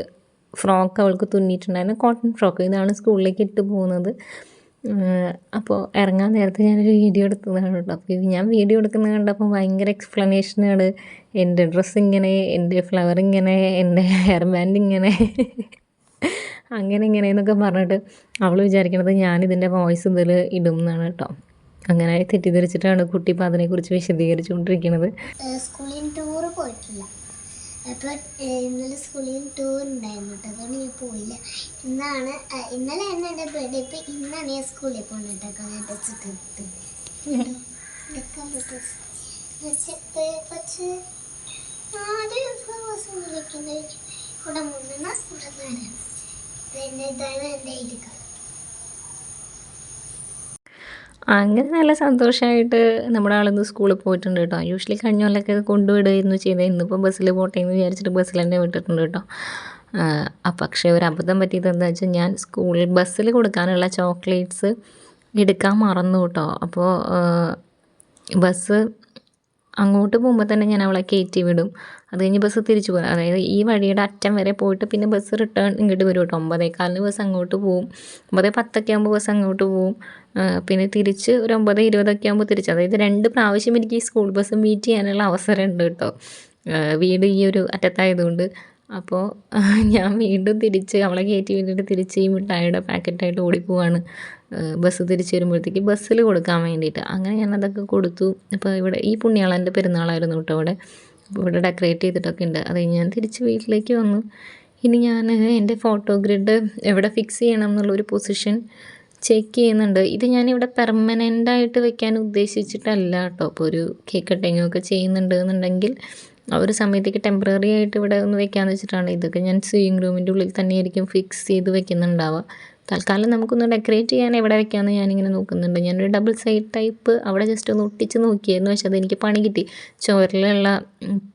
ഫ്രോക്ക് അവൾക്ക് തുന്നിയിട്ടുണ്ടായിരുന്നു, കോട്ടൺ ഫ്രോക്ക്. ഇതാണ് സ്കൂളിലേക്ക് ഇട്ട് പോകുന്നത്. അപ്പോൾ ഇറങ്ങാൻ നേരത്തെ ഞാനൊരു വീഡിയോ എടുത്തതാണ് കേട്ടോ. അപ്പോൾ ഞാൻ വീഡിയോ എടുക്കുന്നത് കണ്ടപ്പോൾ ഭയങ്കര എക്സ്പ്ലനേഷനാണ്. എൻ്റെ ഡ്രസ്സ് ഇങ്ങനെ, എൻ്റെ ഫ്ലവർ ഇങ്ങനെ, എൻ്റെ ഹെയർ ബാൻഡ് ഇങ്ങനെ അങ്ങനെ എന്നൊക്കെ പറഞ്ഞിട്ട് അവൾ വിചാരിക്കണത് ഞാനിതിൻ്റെ വോയിസ് ഇതിൽ ഇടും എന്നാണ് കേട്ടോ. അങ്ങനെ തെറ്റിദ്ധരിച്ചിട്ടാണ് കുട്ടി ഇപ്പോൾ അതിനെക്കുറിച്ച് വിശദീകരിച്ചുകൊണ്ടിരിക്കുന്നത്. സ്കൂളിൽ ടൂർ പോയിട്ടില്ല. അപ്പോൾ ഇന്നലെ സ്കൂളിൽ ടൂർ ഉണ്ടായിരുന്നു കേട്ടോ, അതുകൊണ്ട് ഞാൻ പോയില്ല. ഇന്നലെ തന്നെ എൻ്റെ ബർത്ത്ഡേ. ഇപ്പം ഇന്നാണ് ഞാൻ സ്കൂളിൽ പോകുന്നത് കേട്ടോ. ഞാൻ വെച്ചിട്ട് കുറച്ച് ആദ്യം ഫ്ലവേഴ്സ് വിളിക്കുന്നത് ഇവിടെ 3 ഇവിടെ 4. പിന്നെ ഇതാണ് എൻ്റെ ഐഡി കാർഡ്. അങ്ങനെ നല്ല സന്തോഷമായിട്ട് നമ്മുടെ ആളിന്ന് സ്കൂളിൽ പോയിട്ടുണ്ട് കേട്ടോ. യൂഷ്വലി കഴിഞ്ഞ കൊല്ലമൊക്കെ കൊണ്ടുവിടുകയായിരുന്നു ചെയ്തത്. ഇന്നിപ്പോൾ ബസ്സിൽ പോട്ടെ എന്ന് വിചാരിച്ചിട്ട് ബസ്സിൽ തന്നെ വിട്ടിട്ടുണ്ട് കേട്ടോ. പക്ഷേ ഒരു അബദ്ധം പറ്റിയത് എന്താ വെച്ചാൽ ഞാൻ സ്കൂൾ ബസ്സിൽ കൊടുക്കാനുള്ള ചോക്ലേറ്റ്സ് എടുക്കാൻ മറന്നു കേട്ടോ. അപ്പോൾ ബസ് അങ്ങോട്ട് പോകുമ്പോൾ തന്നെ ഞാൻ അവളെ കയറ്റി വിടും. അത് കഴിഞ്ഞ് ബസ് തിരിച്ചു പോകും. അതായത് ഈ വഴിയുടെ അറ്റം വരെ പോയിട്ട് പിന്നെ ബസ് റിട്ടേൺ ഇങ്ങോട്ട് വരും കേട്ടോ. 9:15 ബസ് അങ്ങോട്ട് പോവും, 9:10 ആകുമ്പോൾ ബസ് അങ്ങോട്ട് പോവും. പിന്നെ തിരിച്ച് ഒരു 9:20 ആകുമ്പോൾ തിരിച്ച്. അതായത് 2 പ്രാവശ്യം എനിക്ക് ഈ സ്കൂൾ ബസ് മീറ്റ് ചെയ്യാനുള്ള അവസരം ഉണ്ട് കേട്ടോ. വീട് ഈ ഒരു അറ്റത്തായതുകൊണ്ട്. അപ്പോൾ ഞാൻ വീണ്ടും തിരിച്ച് അവളെ കയറ്റി വിട്ടിട്ട് തിരിച്ച് ഈ മിഠായിയുടെ പാക്കറ്റായിട്ട് ഓടിപ്പോവാണ് ബസ് തിരിച്ച് വരുമ്പോഴത്തേക്ക് ബസ്സിൽ കൊടുക്കാൻ വേണ്ടിയിട്ട്. അങ്ങനെ ഞാനതൊക്കെ കൊടുത്തു. അപ്പോൾ ഇവിടെ ഈ പുണ്യാളൻ്റെ പെരുന്നാളായിരുന്നു കേട്ടോ ഇവിടെ. അപ്പോൾ ഇവിടെ ഡെക്കറേറ്റ് ചെയ്തിട്ടൊക്കെ ഉണ്ട്. അത് കഴിഞ്ഞ് ഞാൻ തിരിച്ച് വീട്ടിലേക്ക് വന്നു. ഇനി ഞാൻ എൻ്റെ ഫോട്ടോ ഗ്രിഡ് എവിടെ ഫിക്സ് ചെയ്യണം എന്നുള്ളൊരു പൊസിഷൻ ചെക്ക് ചെയ്യുന്നുണ്ട്. ഇത് ഞാനിവിടെ പെർമനൻ്റായിട്ട് വെക്കാൻ ഉദ്ദേശിച്ചിട്ടല്ല കേട്ടോ. അപ്പോൾ ഒരു കേക്ക് കട്ടിങ്ങൊക്കെ ചെയ്യുന്നുണ്ട് എന്നുണ്ടെങ്കിൽ ആ ഒരു സമയത്തേക്ക് ടെമ്പററി ആയിട്ട് ഇവിടെ ഒന്ന് വെക്കാമെന്ന് വെച്ചിട്ടാണ്. ഇതൊക്കെ ഞാൻ സ്വിമ്മിങ് റൂമിൻ്റെ ഉള്ളിൽ തന്നെയായിരിക്കും ഫിക്സ് ചെയ്ത് വെക്കുന്നുണ്ടാവുക. തൽക്കാലം നമുക്കൊന്ന് ഡെക്കറേറ്റ് ചെയ്യാൻ എവിടെ വെക്കാമെന്ന് ഞാനിങ്ങനെ നോക്കുന്നുണ്ട്. ഞാനൊരു ഡബിൾ സൈഡ് ടൈപ്പ് അവിടെ ജസ്റ്റ് ഒന്ന് ഒട്ടിച്ച് നോക്കിയായിരുന്നു. പക്ഷേ അതെനിക്ക് പണി കിട്ടി. ചുവരിലുള്ള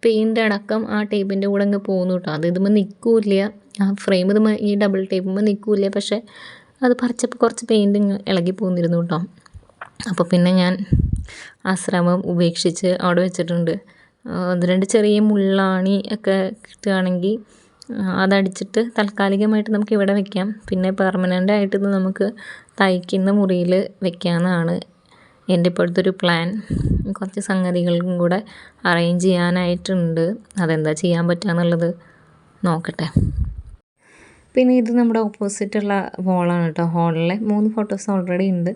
പെയിൻ്റ് അടക്കം ആ ടേപ്പിൻ്റെ കൂടെ അങ്ങ് പോകുന്നു കേട്ടോ. അത് ഇതുമ്പോൾ നിൽക്കില്ല, ആ ഫ്രെയിം ഈ ഡബിൾ ടേപ്പുമ്പോൾ നിൽക്കില്ല. പക്ഷേ അത് പറിച്ചപ്പോൾ കുറച്ച് പെയിൻ്റ് ഇളകി പോന്നിരുന്നു കേട്ടോ. അപ്പോൾ പിന്നെ ഞാൻ ആ ശ്രമം ഉപേക്ഷിച്ച് അവിടെ വെച്ചിട്ടുണ്ട്. 1-2 ചെറിയ മുള്ളാണി ഒക്കെ കിട്ടുകയാണെങ്കിൽ അതടിച്ചിട്ട് താൽക്കാലികമായിട്ട് നമുക്ക് ഇവിടെ വെക്കാം. പിന്നെ പെർമനൻ്റ് ആയിട്ട് ഇത് നമുക്ക് തയ്ക്കുന്ന മുറിയിൽ വെക്കാമെന്നാണ് എൻ്റെ ഇപ്പോഴത്തെ ഒരു പ്ലാൻ. കുറച്ച് സംഗതികളും കൂടെ അറേഞ്ച് ചെയ്യാനായിട്ടുണ്ട്. അതെന്താ ചെയ്യാൻ പറ്റുക എന്നുള്ളത് നോക്കട്ടെ. പിന്നെ ഇത് നമ്മുടെ ഓപ്പോസിറ്റുള്ള വോളാണ് കേട്ടോ. ഹാളിലെ 3 ഫോട്ടോസ് ഓൾറെഡി ഉണ്ട്.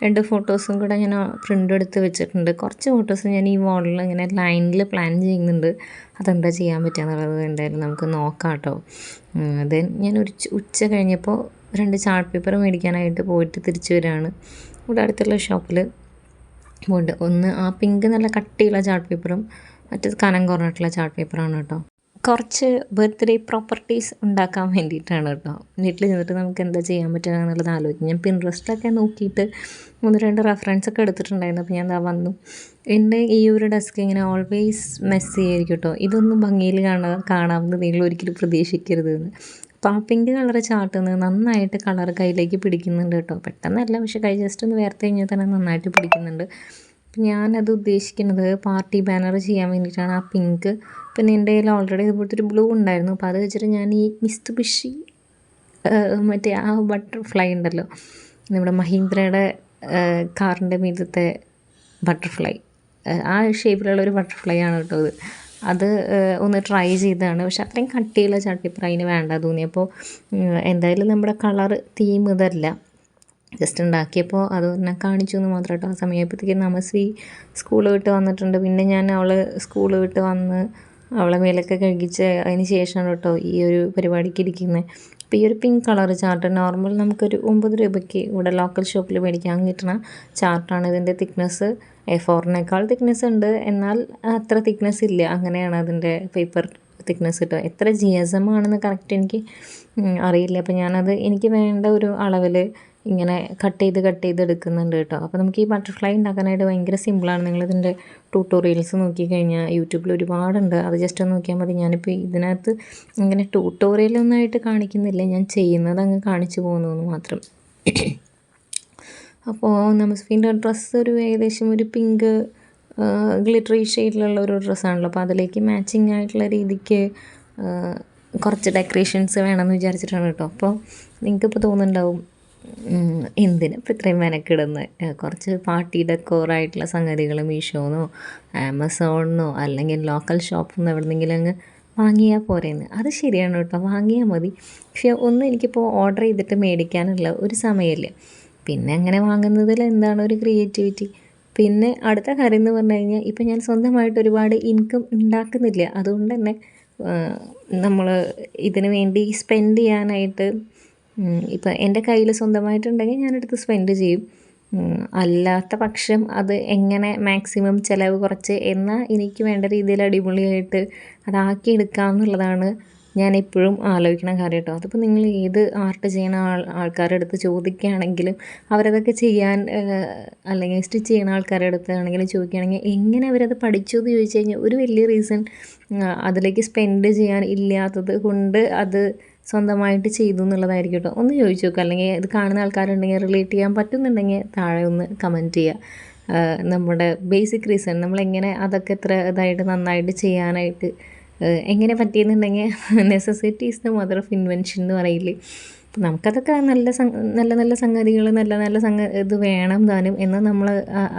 2 ഫോട്ടോസും കൂടെ ഞാൻ പ്രിൻ്റ് എടുത്ത് വെച്ചിട്ടുണ്ട്. കുറച്ച് ഫോട്ടോസ് ഞാൻ ഈ വാളിൽ ഇങ്ങനെ ലൈനിൽ പ്ലാൻ ചെയ്യുന്നുണ്ട്. അതെന്താ ചെയ്യാൻ പറ്റുക എന്നുള്ളത് എന്തായാലും നമുക്ക് നോക്കാം കേട്ടോ. ദെൻ ഞാൻ ഒരു ഉച്ച കഴിഞ്ഞപ്പോൾ 2 ചാർട്ട് പേപ്പർ മേടിക്കാനായിട്ട് പോയിട്ട് തിരിച്ചു വരികയാണ്. ഇവിടെ അടുത്തുള്ള ഷോപ്പിൽ പോയിട്ട് ഒന്ന് ആ പിങ്ക് നല്ല കട്ടിയുള്ള ചാർട്ട് പേപ്പറും മറ്റേത് കനം കുറഞ്ഞിട്ടുള്ള ചാർട്ട് പേപ്പറാണ് കേട്ടോ. കുറച്ച് ബർത്ത്ഡേ പ്രോപ്പർട്ടീസ് ഉണ്ടാക്കാൻ വേണ്ടിയിട്ടാണ് കേട്ടോ. വീട്ടിൽ ചെന്നിട്ട് നമുക്ക് എന്താ ചെയ്യാൻ പറ്റുക എന്നുള്ളത് ആലോചിക്കും. ഞാൻ പിൻട്രസ്റ്റിലൊക്കെ നോക്കിയിട്ട് 1-2 റെഫറൻസൊക്കെ എടുത്തിട്ടുണ്ടായിരുന്നു. അപ്പോൾ ഞാൻ വന്നു. എൻ്റെ ഈ ഒരു ഡെസ്ക് ഇങ്ങനെ ഓൾവേസ് മെസ്സി ആയിരിക്കും കേട്ടോ. ഇതൊന്നും ഭംഗിയിൽ കാണാവുന്നത് നിങ്ങൾ ഒരിക്കലും പ്രതീക്ഷിക്കരുത് എന്ന്. അപ്പോൾ ആ പിങ്ക് കളർ ചാർട്ടുന്നത് നന്നായിട്ട് കളർ കയ്യിലേക്ക് പിടിക്കുന്നുണ്ട് കേട്ടോ. പെട്ടെന്നല്ല, പക്ഷേ കൈ ജസ്റ്റ് ഒന്ന് വേർത്ത് കഴിഞ്ഞാൽ തന്നെ നന്നായിട്ട് പിടിക്കുന്നുണ്ട്. ഞാനത് ഉദ്ദേശിക്കുന്നത് പാർട്ടി ബാനർ ചെയ്യാൻ വേണ്ടിയിട്ടാണ്. ആ പിങ്ക് പിന്നെ എൻ്റെ കയ്യിൽ ഓൾറെഡി ഇതുപോലത്തെ ഒരു ബ്ലൂ ഉണ്ടായിരുന്നു. അപ്പോൾ അത് വെച്ചിട്ട് ഞാൻ ഈ മിസ്തുബിഷി മറ്റേ ആ ബട്ടർഫ്ലൈ ഉണ്ടല്ലോ, നമ്മുടെ മഹീന്ദ്രയുടെ കാറിൻ്റെ മീദത്തെ ബട്ടർഫ്ലൈ, ആ ഷേപ്പിലുള്ള ഒരു ബട്ടർഫ്ലൈ ആണ് കേട്ടോ അത് ഒന്ന് ട്രൈ ചെയ്തതാണ്. പക്ഷെ അത്രയും കട്ടിയുള്ള ചാർട്ട് പേപ്പർ അതിന് വേണ്ട തോന്നിയപ്പോൾ എന്തായാലും നമ്മുടെ കളർ തീം ഇതല്ല. ജസ്റ്റ് ഉണ്ടാക്കിയപ്പോൾ അത് ഞാൻ കാണിച്ചു എന്ന് മാത്രം കേട്ടോ. ആ സമയപ്പോഴത്തേക്കും നമസ്വി സ്കൂൾ വിട്ട് വന്നിട്ടുണ്ട്. പിന്നെ ഞാൻ അവൾ സ്കൂൾ വിട്ട് വന്ന് അവളെ മേലൊക്കെ കഴുകിച്ച് അതിന് ശേഷമാണ് കേട്ടോ ഈ ഒരു പരിപാടിക്ക് ഇരിക്കുന്നത്. അപ്പോൾ ഈ ഒരു പിങ്ക് കളർ ചാർട്ട് നോർമൽ നമുക്കൊരു 9 രൂപയ്ക്ക് ഇവിടെ ലോക്കൽ ഷോപ്പിൽ മേടിക്കാൻ കിട്ടുന്ന ചാർട്ടാണ്. ഇതിൻ്റെ തിക്നെസ് A4-നേക്കാൾ തിക്നെസ് ഉണ്ട്, എന്നാൽ അത്ര തിക്നെസ് ഇല്ല. അങ്ങനെയാണ് അതിൻ്റെ പേപ്പർ തിക്നെസ് കിട്ടുക. എത്ര GSM ആണെന്ന് കറക്റ്റ് എനിക്ക് അറിയില്ല. അപ്പോൾ ഞാനത് എനിക്ക് വേണ്ട ഒരു അളവിൽ ഇങ്ങനെ കട്ട് ചെയ്ത് എടുക്കുന്നുണ്ട് കേട്ടോ. അപ്പോൾ നമുക്ക് ഈ ബട്ടർഫ്ലൈ ഉണ്ടാക്കാനായിട്ട് ഭയങ്കര സിമ്പിളാണ്. നിങ്ങളിതിൻ്റെ ട്യൂട്ടോറിയൽസ് നോക്കിക്കഴിഞ്ഞാൽ യൂട്യൂബിൽ ഒരുപാടുണ്ട്. അത് ജസ്റ്റ് ഒന്ന് നോക്കിയാൽ മതി. ഞാനിപ്പോൾ ഇതിനകത്ത് ഇങ്ങനെ ട്യൂട്ടോറിയലൊന്നായിട്ട് കാണിക്കുന്നില്ല, ഞാൻ ചെയ്യുന്നത് അങ്ങ് കാണിച്ചു പോകുന്നു മാത്രം. അപ്പോൾ നമസ്ഫീൻ്റെ ഡ്രസ്സ് ഒരു ഏകദേശം ഒരു പിങ്ക് ഗ്ലിറ്ററി ഷെയ്ഡിലുള്ള ഒരു ഡ്രസ്സാണല്ലോ. അപ്പോൾ അതിലേക്ക് മാച്ചിങ് ആയിട്ടുള്ള രീതിക്ക് കുറച്ച് ഡെക്കറേഷൻസ് വേണമെന്ന് വിചാരിച്ചിട്ടാണ് കേട്ടോ. അപ്പോൾ നിങ്ങൾക്കിപ്പോൾ തോന്നുന്നുണ്ടാവും എന്തിനിപ്പോൾ ഇത്രയും മെനക്കിടുന്നത്, കുറച്ച് പാർട്ടി ഡെക്കോറായിട്ടുള്ള സംഗതികൾ മീഷോന്നോ ആമസോണിനോ അല്ലെങ്കിൽ ലോക്കൽ ഷോപ്പിൽ നിന്ന് എവിടെന്നെങ്കിലും അങ്ങ് വാങ്ങിയാൽ പോരെയെന്ന്. അത് ശരിയാണ് കേട്ടോ, വാങ്ങിയാൽ മതി. പക്ഷേ ഒന്നും എനിക്കിപ്പോൾ ഓർഡർ ചെയ്തിട്ട് മേടിക്കാനുള്ള ഒരു സമയമില്ല. പിന്നെ അങ്ങനെ വാങ്ങുന്നതിൽ എന്താണ് ഒരു ക്രിയേറ്റിവിറ്റി. പിന്നെ അടുത്ത കാര്യം എന്ന് പറഞ്ഞു കഴിഞ്ഞാൽ ഇപ്പം ഞാൻ സ്വന്തമായിട്ട് ഒരുപാട് ഇൻകം ഉണ്ടാക്കുന്നില്ല. അതുകൊണ്ട് തന്നെ നമ്മൾ ഇതിന് വേണ്ടി സ്പെൻഡ് ചെയ്യാനായിട്ട് ഇപ്പം എൻ്റെ കയ്യിൽ സ്വന്തമായിട്ടുണ്ടെങ്കിൽ ഞാനെടുത്ത് സ്പെൻഡ് ചെയ്യും. അല്ലാത്ത പക്ഷം അത് എങ്ങനെ മാക്സിമം ചിലവ് കുറച്ച് എന്നാൽ എനിക്ക് വേണ്ട രീതിയിൽ അടിപൊളിയായിട്ട് അതാക്കിയെടുക്കാം എന്നുള്ളതാണ് ഞാൻ എപ്പോഴും ആലോചിക്കണ കാര്യം കേട്ടോ. അതിപ്പോൾ നിങ്ങൾ ഏത് ആർട്ട് ചെയ്യുന്ന ആൾക്കാരുടെ അടുത്ത് ചോദിക്കുകയാണെങ്കിലും അവരതൊക്കെ ചെയ്യാൻ അല്ലെങ്കിൽ സ്റ്റിച്ച് ചെയ്യുന്ന ആൾക്കാരുടെ അടുത്താണെങ്കിലും ചോദിക്കുകയാണെങ്കിൽ എങ്ങനെ അവരത് പഠിച്ചു എന്ന് ചോദിച്ചു കഴിഞ്ഞാൽ ഒരു വലിയ റീസൺ അതിലേക്ക് സ്പെൻഡ് ചെയ്യാൻ ഇല്ലാത്തത് കൊണ്ട് അത് സ്വന്തമായിട്ട് ചെയ്തു എന്നുള്ളതായിരിക്കും കേട്ടോ. ഒന്ന് ചോദിച്ചു നോക്കുക. അല്ലെങ്കിൽ ഇത് കാണുന്ന ആൾക്കാരുണ്ടെങ്കിൽ റിലേറ്റ് ചെയ്യാൻ പറ്റുന്നുണ്ടെങ്കിൽ താഴെ ഒന്ന് കമൻറ്റ് ചെയ്യുക. നമ്മുടെ ബേസിക് റീസൺ നമ്മളെങ്ങനെ അതൊക്കെ ഇത്ര ഇതായിട്ട് നന്നായിട്ട് ചെയ്യാനായിട്ട് എങ്ങനെ പറ്റിയെന്നുണ്ടെങ്കിൽ necessity is the mother of invention എന്ന് പറയില്ലേ. അപ്പം നമുക്കതൊക്കെ നല്ല സംഗതികൾ ഇത് വേണം താനും എന്ന് നമ്മൾ